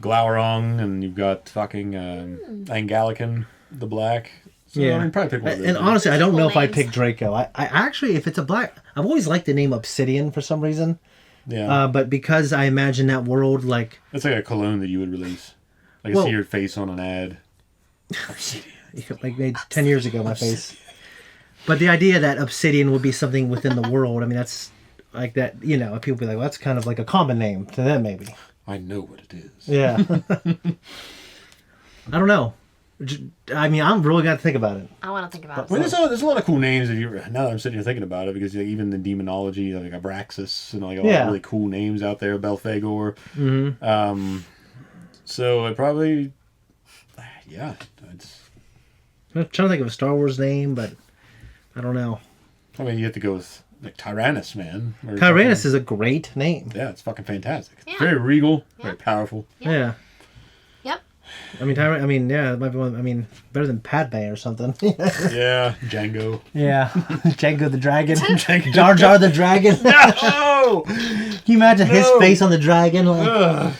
Glaurung, and you've got fucking Angalican the Black. So, yeah. probably pick one of those. And honestly, I don't know if I'd pick Draco. I actually, if it's a black, I've always liked the name Obsidian for some reason. Yeah. But because I imagine that world, like... It's like a cologne that you would release. Like, I see your face on an ad. Obsidian. Like made 10 years ago, my face. But the idea that Obsidian would be something within the world, I mean, that's like that, people be like, well, that's kind of like a common name to them, maybe. I know what it is. Yeah. I don't know. I mean, I'm really got to think about it. I want to think about it. There's a lot of cool names now that I'm sitting here thinking about it, because even in demonology, like Abraxas and like a lot of really cool names out there, Belphegor. Mm-hmm. So I probably, I'm trying to think of a Star Wars name, but I don't know. I mean, you have to go with like Tyrannus, man. Tyrannus is a great name. Yeah, it's fucking fantastic. Yeah. Very regal, very powerful. Yeah. Yep. I mean, it might be one. I mean, better than Padme or something. Yeah, Django. Yeah, Django the Dragon. Jar Jar the Dragon. No! Can you imagine his face on the dragon? Like,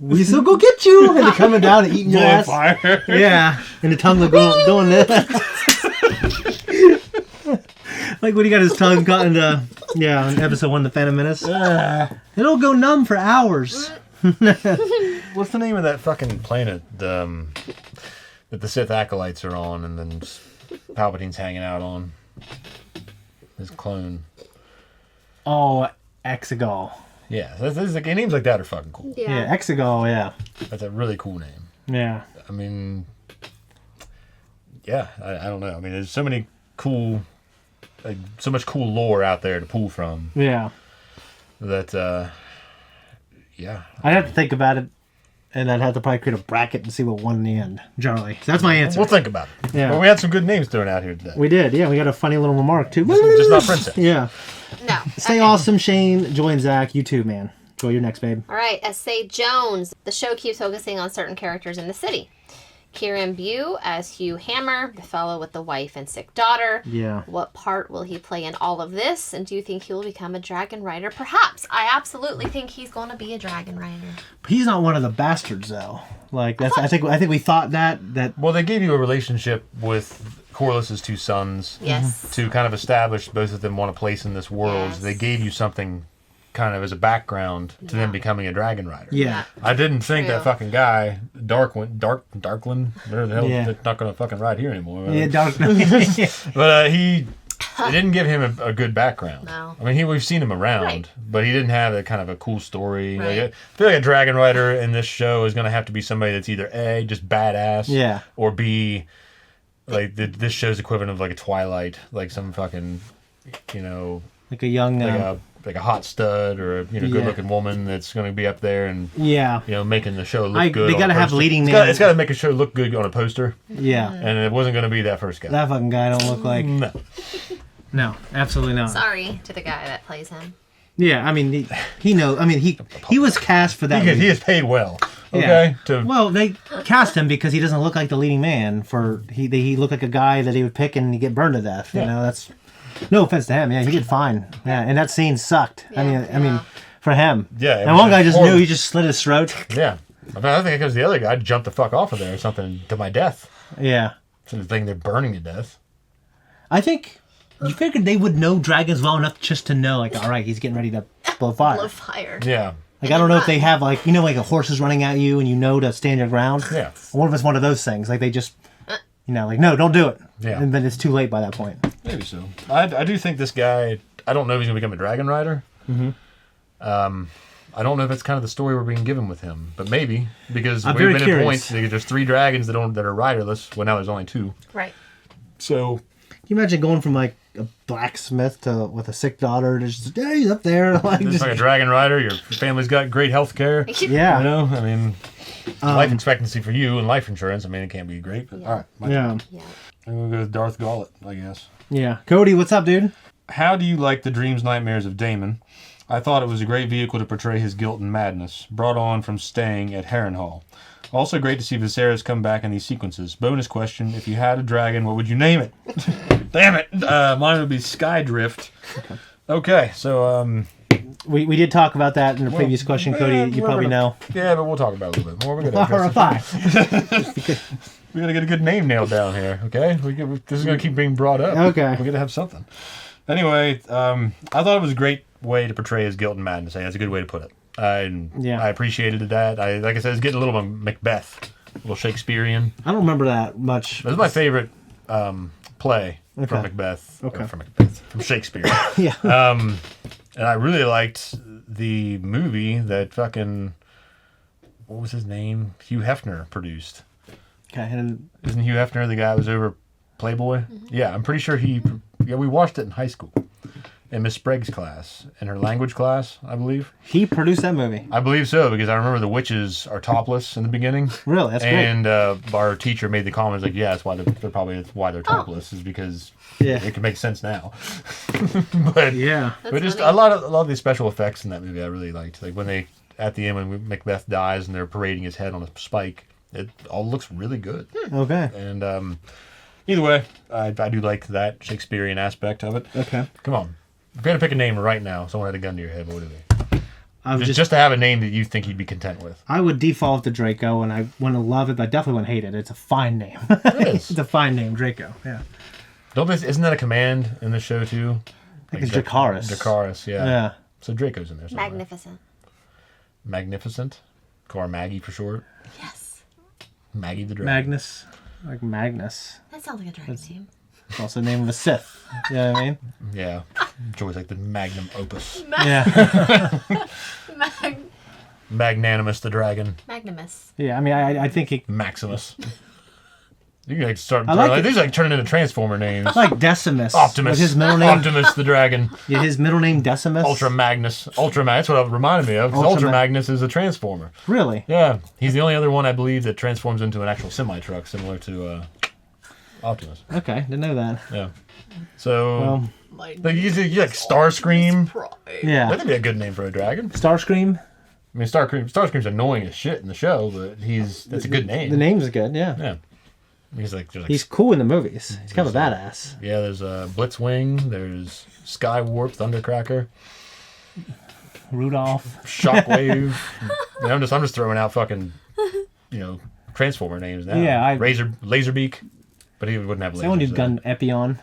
we still go get you, and they're coming down and eating your ass. Fire. Yeah, and the tongue going this. Like when he got his tongue caught in in episode 1, The Phantom Menace. It'll go numb for hours. What's the name of that fucking planet that the Sith acolytes are on, and then Palpatine's hanging out on? His clone. Oh, Exegol. Yeah, names like that are fucking cool. Yeah, Exegol. Yeah, that's a really cool name. Yeah. I mean, yeah, I don't know. I mean, there's so many cool, so much cool lore out there to pull from. Yeah. That, yeah. I'd have to think about it, and I'd have to probably create a bracket and see what won in the end. Generally, so that's my answer. We'll think about it. Yeah. Well, we had some good names thrown out here today. We did. Yeah, we got a funny little remark too. Just not Princess. Yeah. No. Stay awesome, Shane. Joy and Zach. You too, man. Go your next, babe. All right, S.A. Jones. The show keeps focusing on certain characters in the city. Kieran Bew as Hugh Hammer, the fellow with the wife and sick daughter. Yeah. What part will he play in all of this? And do you think he will become a dragon rider? Perhaps. I absolutely think he's going to be a dragon rider. He's not one of the bastards, though. Like that's. I think we thought that. Well, they gave you a relationship with Corliss's two sons. Yes. To kind of establish both of them want a place in this world. Yes. They gave you something kind of as a background to them becoming a dragon rider. Yeah. I didn't think True. that fucking guy, Darkland, whatever the hell, they're not going to fucking ride here anymore. Yeah, Darkland. But it didn't give him a good background. No. I mean, we've seen him around, but he didn't have a kind of a cool story. Right. Like, I feel like a dragon rider in this show is going to have to be somebody that's either A, just badass, Yeah. or B, like this show's equivalent of like a Twilight, like some fucking, like a young, like a hot stud or a good looking woman that's going to be up there and making the show look good. They got to have leading man. It's got to make a show look good on a poster. Yeah. And it wasn't going to be that first guy. That fucking guy don't look like. No, absolutely not. Sorry to the guy that plays him. Yeah, I mean, he knows. I mean, he was cast for that. He is paid well. Okay. Yeah. Well, they cast him because he doesn't look like the leading man. He looked like a guy that he would pick and he'd get burned to death. You know, that's no offense to him. Yeah, he did fine. Yeah, and that scene sucked. I mean, for him. Yeah. And one guy just knew. He just slit his throat. Yeah. I mean, I think because the other guy jumped the fuck off of there or something to my death. Yeah. So the thing they're burning to death. I think. You figured they would know dragons well enough just to know, like, all right, he's getting ready to blow fire. Blow fire. Yeah. Like, I don't know if they have, like, like a horse is running at you and you know to stand your ground. Yeah. I wonder if it's one of those things. Like, they just, like, no, don't do it. Yeah. And then it's too late by that point. Maybe so. I do think this guy, I don't know if he's going to become a dragon rider. Mm-hmm. I don't know if it's kind of the story we're being given with him, but maybe, because I'm we've very been curious. at points, there's 3 dragons that are riderless. Well, now there's only 2. Right. So, Can you imagine going from, like, a blacksmith to with a sick daughter to just, yeah, he's up there. Like, just like a dragon rider, your family's got great health care. Yeah. You know, I mean, life expectancy for you and life insurance, I mean, it can't be great, but all right. Yeah. I'm going to go with Darth Gauntlet, I guess. Yeah. Cody, what's up, dude? How do you like the dreams, nightmares of Damon? I thought it was a great vehicle to portray his guilt and madness, brought on from staying at Harrenhal. Also great to see Viserys come back in these sequences. Bonus question, if you had a dragon, what would you name it? Damn it! Mine would be Skydrift. Okay, so... We did talk about that in the previous question, Cody. You probably know. Yeah, but we'll talk about it a little bit more. We're we got to get a good name nailed down here, okay? This is going to keep being brought up. Okay. We're going to have something. Anyway, I thought it was a great way to portray his guilt and madness. That's a good way to put it. I appreciated that. Like I said, it's getting a little Macbeth, a little Shakespearean. I don't remember that much. It was my favorite play from Macbeth. Okay. From Shakespeare. Yeah. And I really liked the movie that fucking, what was his name? Hugh Hefner produced. Okay. And isn't Hugh Hefner the guy who was over Playboy? Mm-hmm. Yeah, I'm pretty sure we watched it in high school. In Miss Sprague's class, in her language class, I believe. He produced that movie. I believe so, because I remember the witches are topless in the beginning. Really? That's great. And our teacher made the comments like, yeah, that's why they're topless, is because it can make sense now. But yeah, but just a lot of the special effects in that movie I really liked. Like when they at the end when Macbeth dies and they're parading his head on a spike, it all looks really good. Okay. And either way, I do like that Shakespearean aspect of it. Okay. Come on. If you're going to pick a name right now, someone had a gun to your head, what would it be? Just to have a name that you think you'd be content with. I would default to Draco, and I wouldn't love it, but I definitely wouldn't hate it. It's a fine name. It's a fine name, Draco. Yeah. Isn't that a command in the show too? I think it's Dracarys. Dracarys, yeah. Yeah. So Draco's in there somewhere. Magnificent. Or Maggie for short. Yes. Maggie the Dragon. Magnus. Like Magnus. That sounds like a dragon team. It's also the name of a Sith. You know what I mean? Yeah. It's always like the magnum opus. Yeah. Magnanimous the Dragon. Magnimus. Yeah, I mean, I think it... Maximus. You can start. These are turning into Transformer names. Like Decimus. Optimus. His middle name. Optimus the Dragon. Yeah, his middle name Decimus. Ultra Magnus. That's what it reminded me of. Ultra Magnus is a Transformer. Really? Yeah. He's the only other one I believe that transforms into an actual semi-truck, similar to Optimus. Okay, didn't know that. Yeah. So, you like Starscream. Yeah. That'd be a good name for a dragon. Starscream. I mean, Starscream's annoying as shit in the show, but that's a good name. The name's good, yeah. Yeah. He's cool in the movies. He's kind of a badass. Yeah, there's Blitzwing. There's Skywarp, Thundercracker, Rudolph, Shockwave. I'm just throwing out fucking, Transformer names now. Yeah, Laserbeak, but he wouldn't have lasers. Someone who'd gun Epion.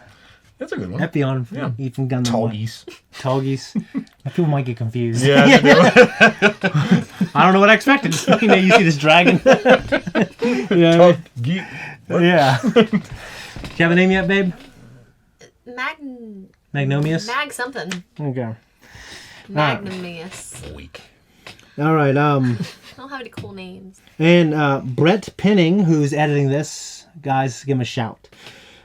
That's a good one. Epion. Yeah. Eat from gun. Tall geese. Tall geese. People might get confused. Yeah. I don't know what I expected. You know, you see this dragon. Yeah. Yeah. Do you have a name yet, babe? Magnomius? Mag something. Okay. Magnamius. Weak. All right. I don't have any cool names. And Brett Pinning, who's editing this, guys, give him a shout.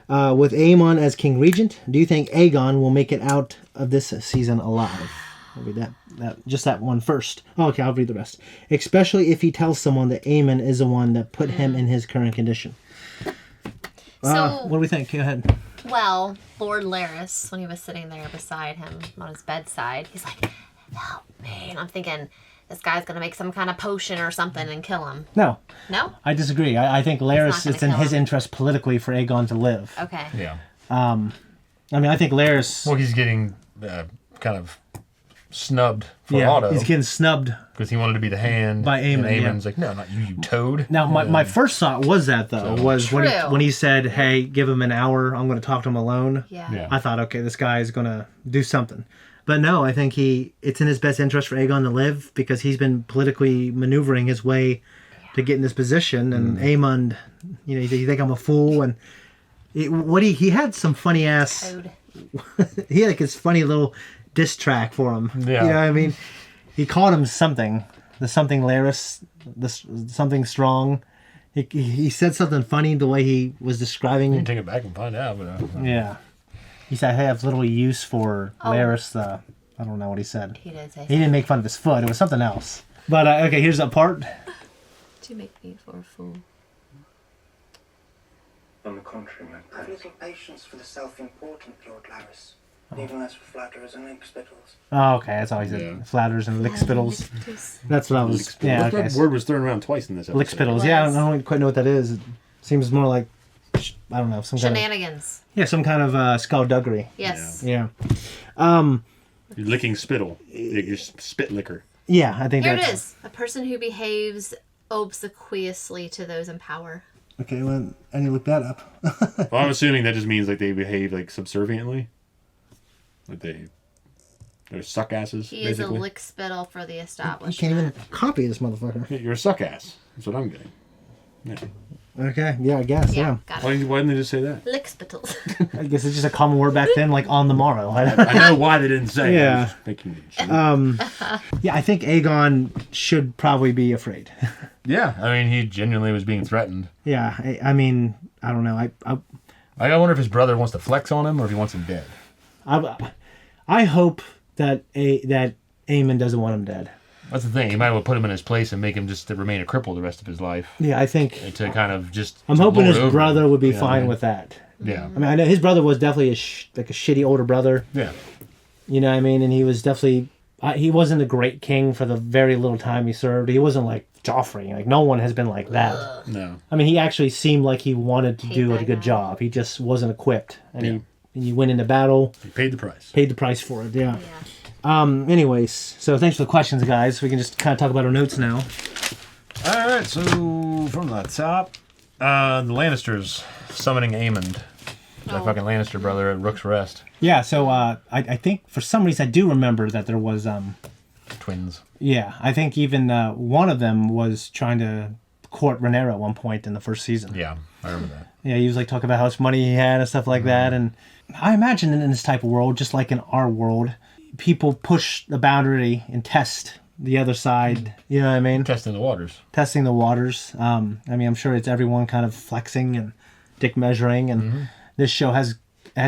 With Aemon as King Regent, do you think Aegon will make it out of this season alive? I'll read just that one first. Oh, okay, I'll read the rest. Especially if he tells someone that Aemon is the one that put him in his current condition. What do we think? Go ahead. Well, Lord Larys, when he was sitting there beside him on his bedside, he's like, help me. And I'm thinking, this guy's going to make some kind of potion or something and kill him. No. No? I disagree. I think Larys, it's in his interest politically for Aegon to live. Okay. Yeah. I mean, I think Larys... Well, he's getting kind of snubbed for Otto. He's getting snubbed. Because he wanted to be the hand. By Aemon, And Aemon's like, no, not you, you toad. Now, my first thought was that, though, was when he said, hey, give him an hour, I'm going to talk to him alone. Yeah. I thought, okay, this guy is going to do something. But no, I think it's in his best interest for Aegon to live because he's been politically maneuvering his way to get in this position. And Aemon, you know, you think I'm a fool. And he had some funny ass... he had like his funny little diss track for him. Yeah. You know what I mean? He called him something. The something Larys. The something strong. He said something funny the way he was describing... You can take it back and find out. But yeah. He said, "Hey, I have little use for Larys." I don't know what he said. He did say he didn't make fun of his foot. It was something else. But okay, here's a part. To make me for a fool. On the contrary, my prince. Have little patience for the self-important, Lord Larys. Even less for flatterers and lick-spittles. Oh, okay, that's all he said. Flatters and lick-spittles. That's what I was... Yeah, okay. That word was thrown around twice in this episode. Lick-spittles. Yeah, I don't quite know what that is. It seems more like... I don't know. Some Shenanigans. Some kind of skullduggery. Yes. Yeah. You're licking spittle. You're spit licker. Yeah, I think Here it is. A person who behaves obsequiously to those in power. Okay, well, I need to look that up. Well, I'm assuming that just means like they behave like subserviently. Like they're suck asses. He basically. is a lick spittle for the You establishment. can't even copy this motherfucker. You're a suck ass. That's what I'm getting. Yeah. Okay, yeah, I guess, yeah. Why didn't they just say that? Lick spittles. I guess it's just a common word back then, like on the morrow. I know why they didn't say it. Yeah. Yeah, I think Aegon should probably be afraid. Yeah, I mean, he genuinely was being threatened. Yeah, I mean, I don't know. I wonder if his brother wants to flex on him or if he wants him dead. I hope that Aemon doesn't want him dead. That's the thing. He might well put him in his place and make him just to remain a cripple the rest of his life. Yeah, I think... To kind of just... I'm hoping his lord over brother him. would be You know what I fine mean? with that. Yeah. I mean, I know his brother was definitely like a shitty older brother. Yeah. You know what I mean? And he was definitely... he wasn't a great king for the very little time he served. He wasn't like Joffrey. Like, no one has been like that. No. I mean, he actually seemed like he wanted to do a good job. He just wasn't equipped. And he went into battle. He paid the price. Paid the price for it, yeah. Anyways, so thanks for the questions, guys. We can just kind of talk about our notes now. All right, so from the top, the Lannisters summoning Aemond, the fucking Lannister brother at Rook's Rest. Yeah, so I think for some reason I do remember that there was... twins. Yeah, I think even one of them was trying to court Rhaenyra at one point in the first season. Yeah, I remember that. Yeah, he was like talking about how much money he had and stuff like that. And I imagine in this type of world, just like in our world, people push the boundary and test the other side. You know what I mean? Testing the waters. Testing the waters. I mean, I'm sure it's everyone kind of flexing and dick measuring. And this show has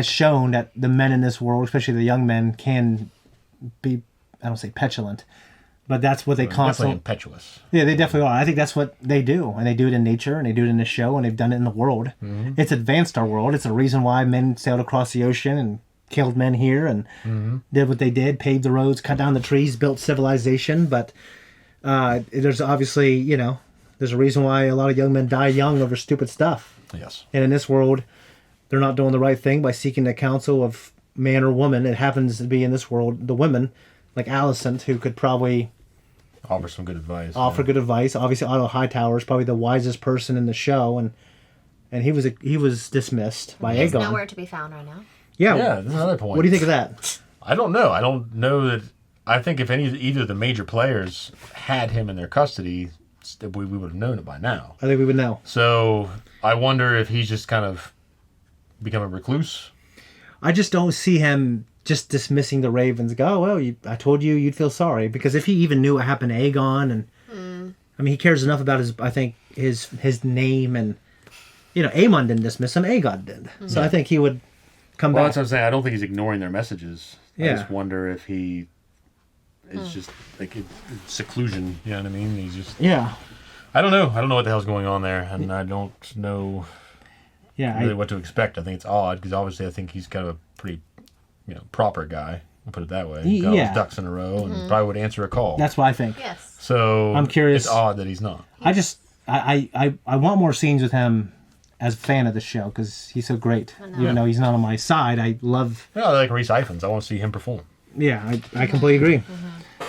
shown that the men in this world, especially the young men, can be, I don't say petulant, but that's what they constantly... Definitely impetuous. Yeah, they definitely are. I think that's what they do. And they do it in nature, and they do it in the show, and they've done it in the world. It's advanced our world. It's a reason why men sailed across the ocean and killed men here and did what they did, paved the roads, cut down the trees, built civilization. But there's obviously, there's a reason why a lot of young men die young over stupid stuff. Yes. And in this world, they're not doing the right thing by seeking the counsel of man or woman. It happens to be in this world, the women, like Alicent, who could probably... offer some good advice. Good advice. Obviously, Otto Hightower is probably the wisest person in the show, and he was dismissed by He's Aegon. nowhere to be found right now. Yeah. Yeah, that's another point. What do you think of that? I don't know. I don't know that. I think if either of the major players had him in their custody, we would have known it by now. I think we would know. So I wonder if he's just kind of become a recluse. I just don't see him just dismissing the Ravens. Go, oh, well, I told you you'd feel sorry. Because if he even knew what happened to Aegon, and I mean, he cares enough about his name, and Aemon didn't dismiss him, Aegon did. So I think he would come back. That's what I'm saying. I don't think he's ignoring their messages. Yeah. I just wonder if he is just like seclusion. You know what I mean? He's just I don't know. I don't know what the hell's going on there, and I don't know. Yeah, really what to expect. I think it's odd because obviously I think he's kind of a pretty, proper guy. I'll put it that way. Got all his ducks in a row and probably would answer a call. That's what I think. Yes. So I'm curious. It's odd that he's not. I want more scenes with him as a fan of the show because he's so great. Even though he's not on my side, I love. Yeah, I like Rhys Ifans. I want to see him perform. Yeah, I completely agree.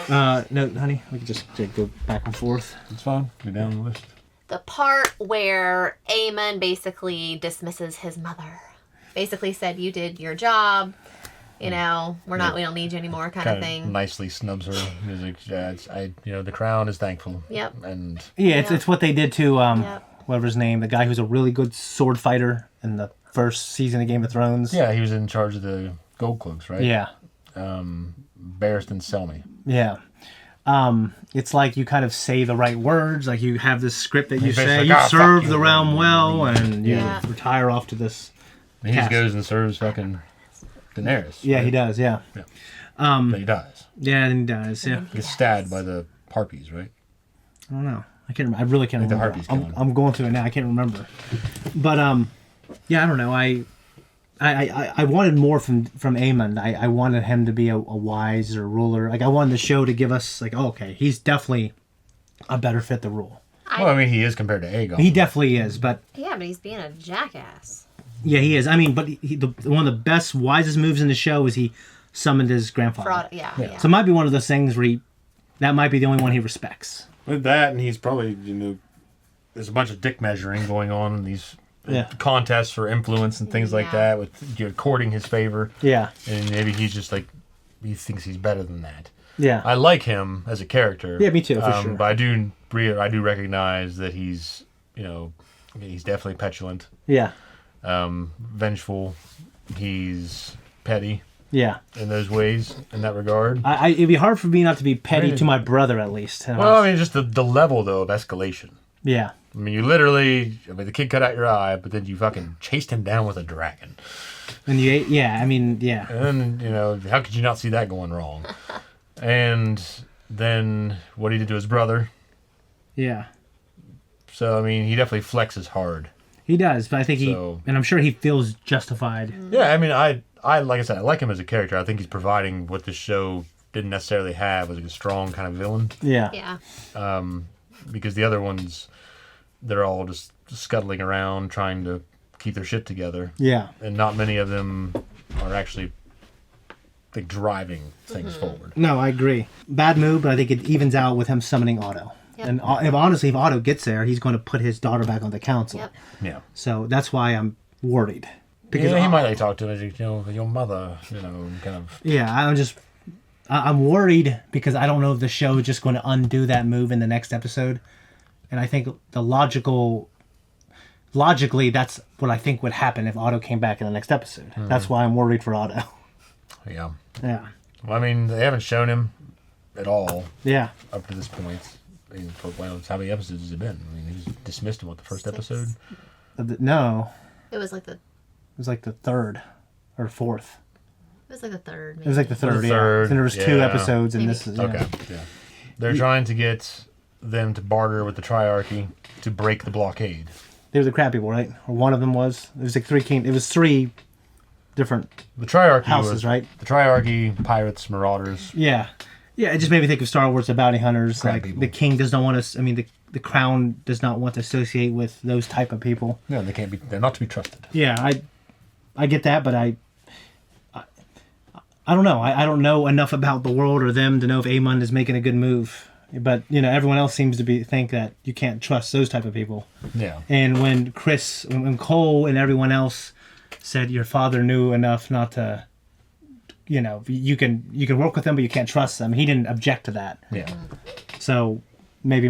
No, honey, we can just go back and forth. It's fine. Go down the list. The part where Aemon basically dismisses his mother. Basically said, you did your job. We don't need you anymore kind of thing. Nicely snubs her. He's like, the crown is thankful. Yep. And it's what they did to whatever his name, the guy who's a really good sword fighter in the first season of Game of Thrones. Yeah, he was in charge of the Gold Cloaks, right? Yeah. Barristan Selmy. Yeah. It's like you kind of say the right words, like you have this script that you say, like, you serve the realm well, and you Yeah. retire off to this. And he just goes and serves fucking Daenerys. Yeah, right? he does, yeah. But he dies. Yeah, and he dies, yeah. He gets stabbed by the Harpies, right? I don't know. I can't remember. I really can't I think the remember. Harpies kill him. I'm going through it now. I can't remember. But, yeah, I don't know. I wanted more from Aemon. I wanted him to be a wiser ruler. Like, I wanted the show to give us, like, oh, okay, he's definitely a better fit to rule. Well, I mean, he is compared to Aegon. He definitely is, but... Yeah, but he's being a jackass. Yeah, he is. I mean, but one of the best, wisest moves in the show is he summoned his grandfather. Yeah. So it might be one of those things where that might be the only one he respects. With that, and he's probably, there's a bunch of dick measuring going on in these contests for influence and things like that, with courting his favor. Yeah. And maybe he's just like, he thinks he's better than that. Yeah. I like him as a character. Yeah, me too, for sure. But I do recognize that he's, he's definitely petulant. Yeah. Vengeful. He's petty. Yeah. In those ways, in that regard. It'd be hard for me not to be petty to my brother, at least. Well, I mean, just the level, though, of escalation. Yeah. I mean, you literally, the kid cut out your eye, but then you fucking chased him down with a dragon. And And then, how could you not see that going wrong? And then what he did to his brother. Yeah. So, I mean, he definitely flexes hard. He does, but I think and I'm sure he feels justified. Yeah, I mean, I like I said, I like him as a character. I think he's providing what the show didn't necessarily have, was like a strong kind of villain. Yeah. Yeah. Because the other ones, they're all just scuttling around trying to keep their shit together. Yeah. And not many of them are actually like driving things forward. No, I agree. Bad move, but I think it evens out with him summoning Otto. Yep. And if Otto gets there, he's going to put his daughter back on the council. Yep. Yeah. So that's why I'm worried. Because he might talk to him, your mother, kind of. Yeah, I'm worried because I don't know if the show is just going to undo that move in the next episode. And I think logically, that's what I think would happen if Otto came back in the next episode. Mm. That's why I'm worried for Otto. Yeah. Yeah. Well, I mean, they haven't shown him at all. Yeah. Up to this point. I mean, how many episodes has it been? I mean, he was dismissed in the first episode? No. It was like the third or fourth. It was like the third. Maybe. It was like the third, yeah. And there was 2 episodes, and this is okay. Yeah. They're trying to get them to barter with the Triarchy to break the blockade. They were the crab people, right? Or one of them was. It was like 3 kings. It was 3 different houses, right? The Triarchy, pirates, marauders. Yeah. Yeah, it just made me think of Star Wars, the bounty hunters. Crab like people. the king does not want to. I mean, the crown does not want to associate with those type of people. Yeah, they can't be. They're not to be trusted. Yeah, I get that, but I don't know. I don't know enough about the world or them to know if Aemon is making a good move. But everyone else seems to think that you can't trust those type of people. Yeah. And when Cole and everyone else said your father knew enough not to, you can work with them, but you can't trust them. He didn't object to that. Yeah. So maybe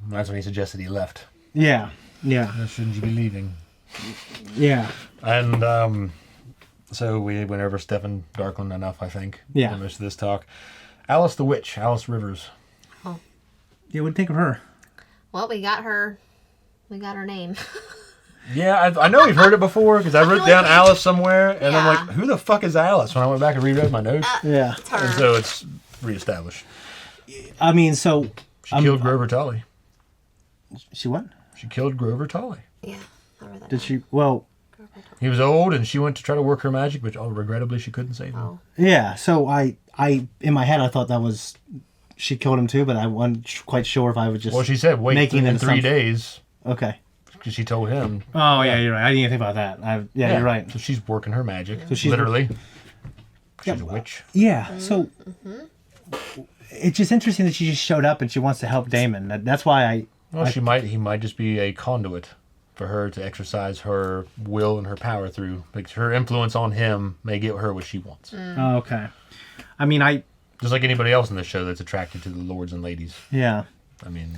that's when he suggested he left. Yeah. Shouldn't you be leaving? Yeah. And so we went over Stefan Darkland enough, I think. Yeah. For most of this talk. Alice the Witch, Alice Rivers. Oh. Yeah, what do you think of her? Well, we got her name. Yeah, I know we've heard it before because I wrote down Alice somewhere, and I'm Yeah. like, who the fuck is Alice? When I went back and reread my notes. Yeah. It's her. And so it's reestablished. I mean, so... She killed Grover Tully. She what? She killed Grover Tully. Yeah, I read that. Did she? Well... He was old, and she went to try to work her magic, but regrettably she couldn't save him. Yeah, so I in my head I thought that was... She killed him too, but I wasn't quite sure if I was just... Well, she said wait making in them 3 days. Okay. Because she told him. Oh, yeah, you're right. I didn't even think about that. You're right. So she's working her magic. So she's literally. She's a witch. Yeah, so... It's just interesting that she just showed up and she wants to help Damon. That's why he might just be a conduit for her to exercise her will and her power through. Like her influence on him may get her what she wants. Oh, okay. I mean, just like anybody else in this show that's attracted to the lords and ladies. Yeah. I mean,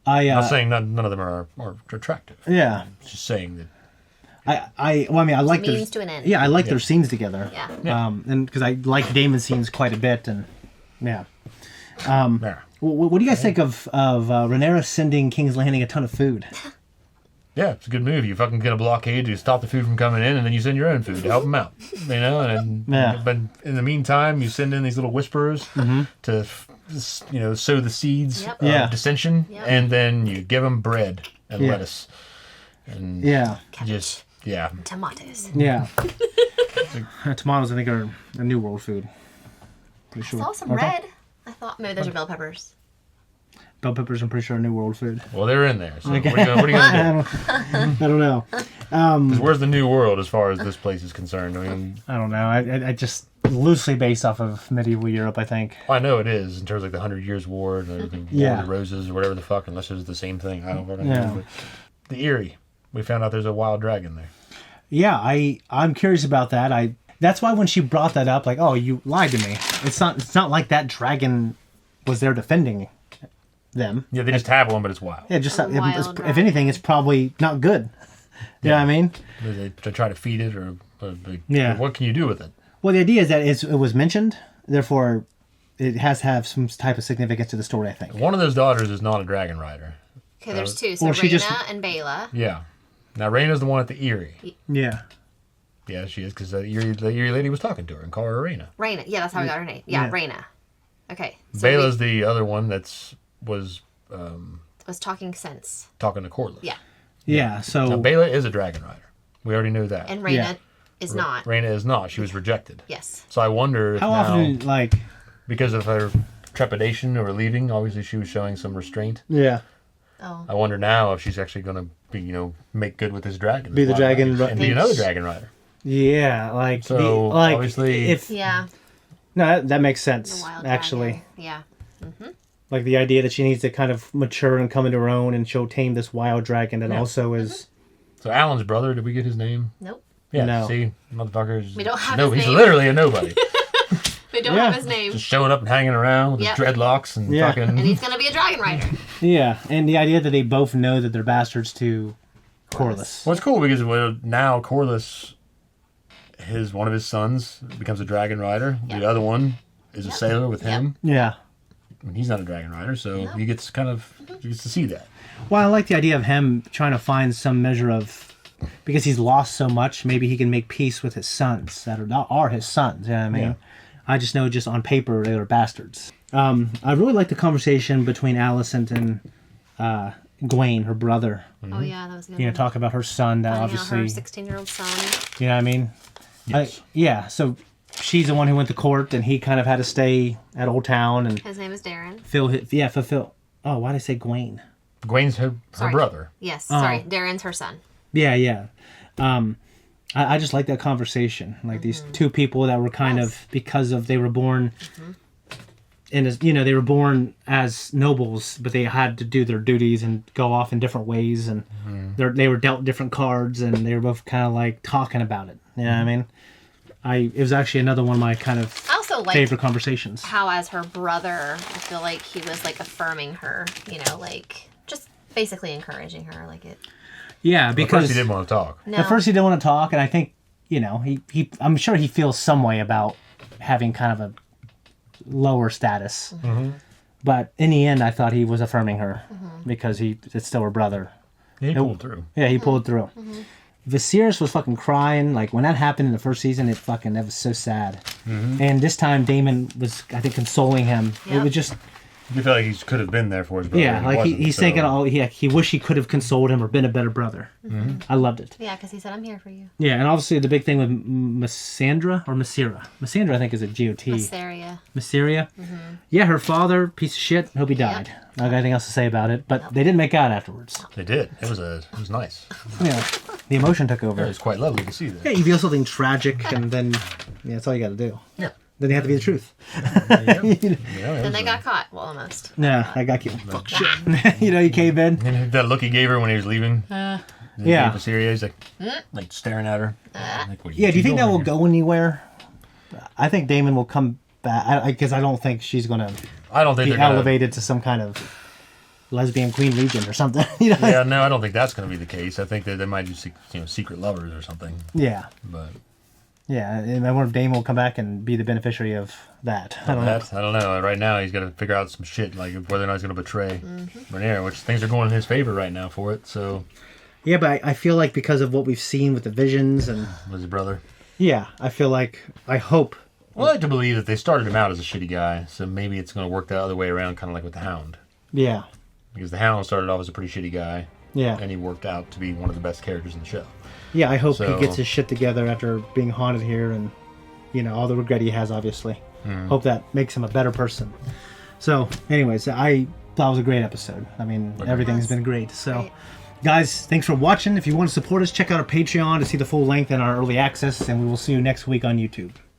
I'm not saying none of them are attractive. Yeah. Just saying that. I like Means to an end. Yeah, I like their scenes together. Yeah. And because I like Damon's scenes quite a bit, and yeah. What do you guys think of Rhaenyra sending King's Landing a ton of food? Yeah, it's a good move. You fucking get a blockade to stop the food from coming in, and then you send your own food to help them out. But in the meantime, you send in these little whisperers to, sow the seeds of dissension, and then you give them bread and lettuce, and tomatoes. Yeah, tomatoes I think are a New World food. Pretty sure. I saw some red. I thought maybe those are bell peppers. Bell peppers, I'm pretty sure, are New World food. Well, they're in there. So what are you gonna do? I don't know. 'Cause where's the New World as far as this place is concerned? I mean, I don't know. I just loosely based off of medieval Europe, I think. I know it is in terms of like the 100 Years' War and the War of the Roses or whatever the fuck, unless it's the same thing. I don't fucking know. But the Eyrie, we found out there's a wild dragon there. Yeah, I'm curious about that. That's why when she brought that up, like, oh, you lied to me. It's not like that dragon was there defending them. Yeah, they just have one, but it's wild. Yeah, just if anything, it's probably not good. You know what I mean? They try to feed it, or Yeah. what can you do with it? Well, the idea is that it was mentioned, therefore, it has to have some type of significance to the story, I think. One of those daughters is not a dragon rider. Okay, there's two. So Or she Rhaena and Bela. Yeah. Now Raina's the one at the Eyrie. Yeah. Yeah, she is, because the Eyrie lady was talking to her and called her Rhaena. Rhaena. Yeah, that's how we got her name. Yeah, Yeah. Rhaena. Okay. So Bela's the other one was talking sense. talking to Corlys. Yeah. Yeah, so... Now, Bela is a dragon rider. We already knew that. And Rhaena is not. Rhaena is not. She was rejected. Yes. So I wonder if How now, often, like... because of her trepidation over leaving, obviously she was showing some restraint. Yeah. Oh. I wonder now if she's actually going to be, make good with this dragon. Be the dragon... And be another dragon rider. Yeah, like... So, obviously... Yeah. No, that makes sense, The wild actually. dragon. Yeah. Mm-hmm. Like the idea that she needs to kind of mature and come into her own, and she'll tame this wild dragon that also is... So Alan's brother, did we get his name? Nope. Yeah, No. see? Motherfuckers... We don't have no, his he's name. literally a nobody. We don't have his name. Just showing up and hanging around with Yep. his dreadlocks and Yeah. fucking... And he's going to be a dragon rider. Yeah, and the idea that they both know that they're bastards to Corlys. Well, it's cool because now Corlys, one of his sons becomes a dragon rider. The other one is a sailor with him. Yeah. And he's not a dragon rider, so he gets to see that. Well, I like the idea of him trying to find some measure of... Because he's lost so much, maybe he can make peace with his sons that are his sons. You know what I mean? Yeah. I just know just on paper they are bastards. I really like the conversation between Alicent and Gawain, her brother. Oh, yeah, that was a good You know, one. talk about her son that Finding out obviously... her 16-year-old son. You know what I mean? Yes. So she's the one who went to court, and he kind of had to stay at Old Town and His name is Darren. fulfill. Oh, why did I say Gawain? Gawain's her Sorry. brother. Yes, Oh. sorry. Darren's her son. Yeah. I just like that conversation. Like these two people that were kind of, because of they were born and they were born as nobles, but they had to do their duties and go off in different ways, and they were dealt different cards, and they were both kind of like talking about it. You know what I mean? It was actually another one of my kind of also like favorite conversations. How as her brother, I feel like he was like affirming her, like just basically encouraging her, like it. Yeah, because at first he didn't want to talk. No. At first he didn't want to talk, and I think I'm sure he feels some way about having kind of a lower status. But in the end, I thought he was affirming her because it's still her brother. He pulled through. Yeah, he pulled through. Viserys was fucking crying. Like, when that happened in the first season, that was so sad. And this time, Daemon was, I think, consoling him. Yep. It was just... You feel like he could have been there for his brother. Yeah, like he's thinking, he wished he could have consoled him or been a better brother. I loved it. Yeah, because he said, "I'm here for you." Yeah, and obviously the big thing with Missandra, I think, is a GOT. Mysaria. Yeah, her father, piece of shit. Hope he died. I don't got anything else to say about it, but they didn't make out afterwards. They did. It was nice. Yeah, the emotion took over. It was quite lovely to see that. Yeah, you feel something tragic, and then that's all you got to do. Yeah. Then you have to be the truth. Then they got caught. Well, almost. Yeah, I got you. Fuck shit. You came in. And that look he gave her when he was leaving. Yeah. He's like staring at her. Like, what are Do you think that will here? go anywhere? I think Daemon will come back because I don't think she's going to be elevated to some kind of lesbian queen regent or something. Yeah, no, I don't think that's going to be the case. I think that they might do secret lovers or something. Yeah. But yeah, and I wonder if Daemon will come back and be the beneficiary of that. I don't know. I don't know. Right now, he's got to figure out some shit, like whether or not he's going to betray Rhaenyra, which things are going in his favor right now for it. So. Yeah, but I feel like because of what we've seen with the visions and with his brother. Yeah, I hope. Well, I like to believe that they started him out as a shitty guy, so maybe it's going to work the other way around, kind of like with the Hound. Yeah. Because the Hound started off as a pretty shitty guy. Yeah. And he worked out to be one of the best characters in the show. Yeah, I hope he gets his shit together after being haunted here and, all the regret he has, obviously. Hope that makes him a better person. So, anyways, I thought it was a great episode. I mean, everything's been great. So, guys, thanks for watching. If you want to support us, check out our Patreon to see the full length and our early access, and we will see you next week on YouTube.